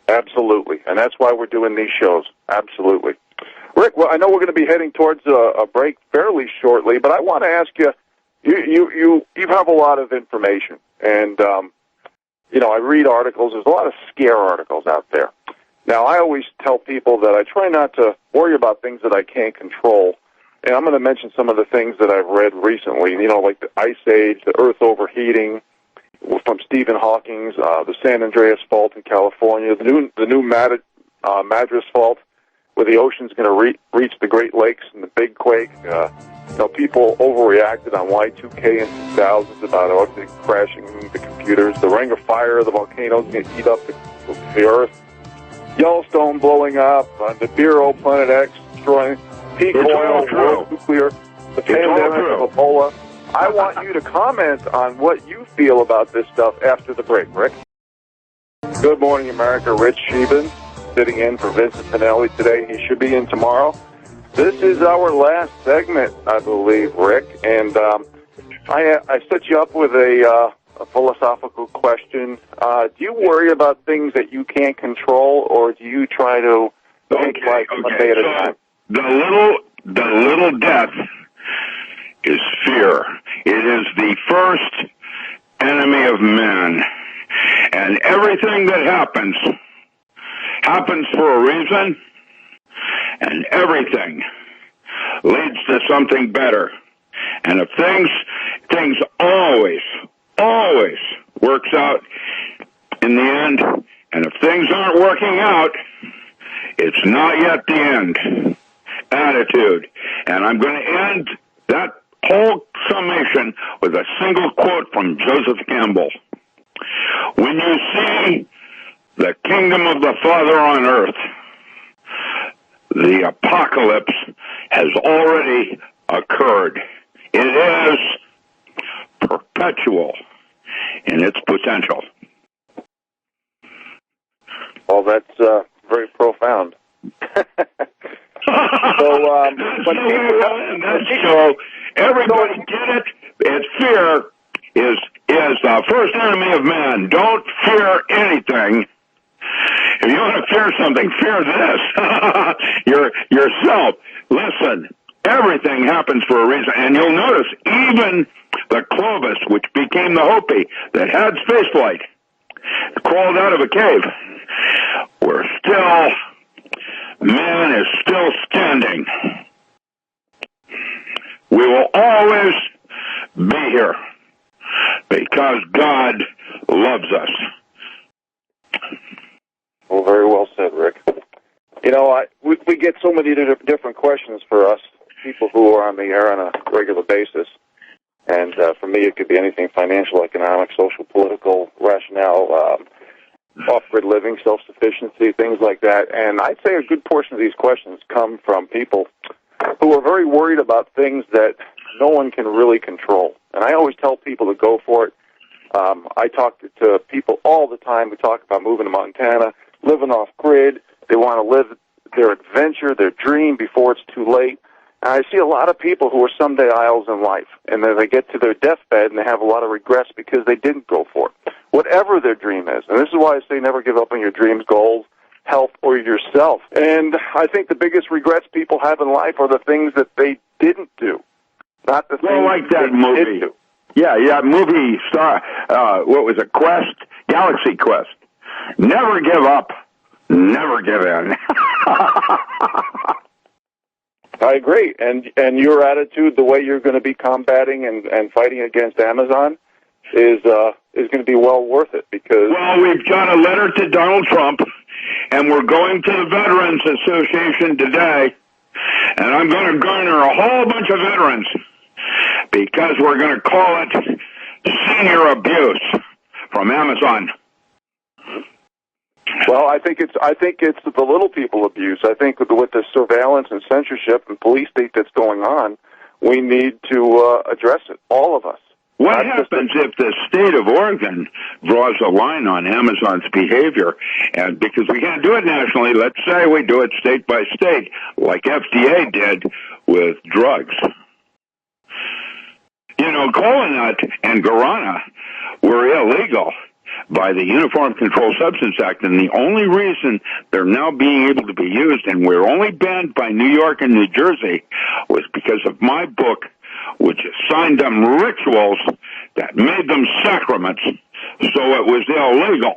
Absolutely, and that's why we're doing these shows. Absolutely. Rick, well, I know we're going to be heading towards a break fairly shortly, but I want to ask you, you have a lot of information, and, I read articles. There's a lot of scare articles out there. Now, I always tell people that I try not to worry about things that I can't control, and I'm going to mention some of the things that I've read recently, like the Ice Age, the Earth overheating, from Stephen Hawking's, the San Andreas Fault in California, the new Madras Fault, where the ocean's going to reach the Great Lakes and the big quake. People overreacted on Y2K in 2000s about everything crashing the computers. The ring of fire of the volcanoes going to eat up the Earth. Yellowstone blowing up. Nibiru, Planet X destroying. Peak oil, world nuclear. The pandemic of Ebola. I want you to comment on what you feel about this stuff after the break, Rick. Good morning, America. Rich Sheben sitting in for Vincent Finelli today. He should be in tomorrow. This is our last segment, I believe, Rick, and I set you up with a philosophical question. Do you worry about things that you can't control, or do you try to take life one day at a time? The little death is fear. It is the first enemy of man, and everything that happens for a reason, and everything leads to something better. And if things always works out in the end, and if things aren't working out, it's not yet the end. Attitude. And I'm going to end that whole summation with a single quote from Joseph Campbell. When you see the kingdom of the Father on earth, the apocalypse has already occurred. It is perpetual in its potential. Well, that's very profound. So everybody get it. And fear is the first enemy of man. Don't fear anything. If you want to fear something, fear this. Yourself. Listen, everything happens for a reason. And you'll notice even the Clovis, which became the Hopi, that had spaceflight, crawled out of a cave. Man is still standing. We will always be here because God loves us. Well, very well said, Rick. You know, we get so many different questions for us, people who are on the air on a regular basis. And for me, it could be anything: financial, economic, social, political, rationale, off-grid living, self-sufficiency, things like that. And I'd say a good portion of these questions come from people who are very worried about things that no one can really control. And I always tell people to go for it. I talk to people all the time who talk about moving to Montana, living off-grid. They want to live their adventure, their dream before it's too late. And I see a lot of people who are someday isles in life, and then they get to their deathbed and they have a lot of regrets because they didn't go for it, whatever their dream is. And this is why I say never give up on your dreams, goals, health, or yourself. And I think the biggest regrets people have in life are the things that they didn't do, not the things like that they movie. did do. Yeah, movie star. What was it? Quest, Galaxy Quest. Never give up, never give in. I agree, and your attitude, the way you're going to be combating and fighting against Amazon, is going to be well worth it because. Well, we've got a letter to Donald Trump, and we're going to the Veterans Association today, and I'm going to garner a whole bunch of veterans because we're going to call it senior abuse from Amazon. Well, I think it's the little people abuse. I think with the surveillance and censorship and police state that's going on, we need to address it, all of us. What happens if the state of Oregon draws a line on Amazon's behavior? And because we can't do it nationally, let's say we do it state by state, like FDA did with drugs. You know, Colanut and Guarana were illegal by the Uniform Controlled Substance Act, and the only reason they're now being able to be used, and we're only banned by New York and New Jersey, was because of my book, which assigned them rituals that made them sacraments, so it was illegal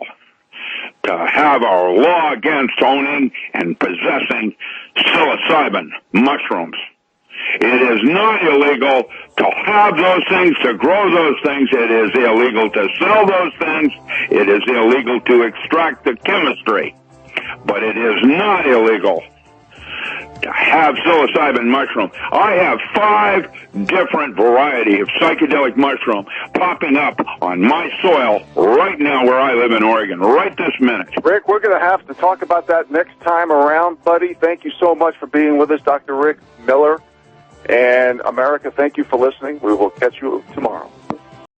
to have our law against owning and possessing psilocybin mushrooms. It is not illegal to have those things, to grow those things. It is illegal to sell those things. It is illegal to extract the chemistry. But it is not illegal to have psilocybin mushroom. I have 5 different varieties of psychedelic mushroom popping up on my soil right now where I live in Oregon, right this minute. Rick, we're going to have to talk about that next time around, buddy. Thank you so much for being with us, Dr. Rick Miller. And America, thank you for listening. We will catch you tomorrow.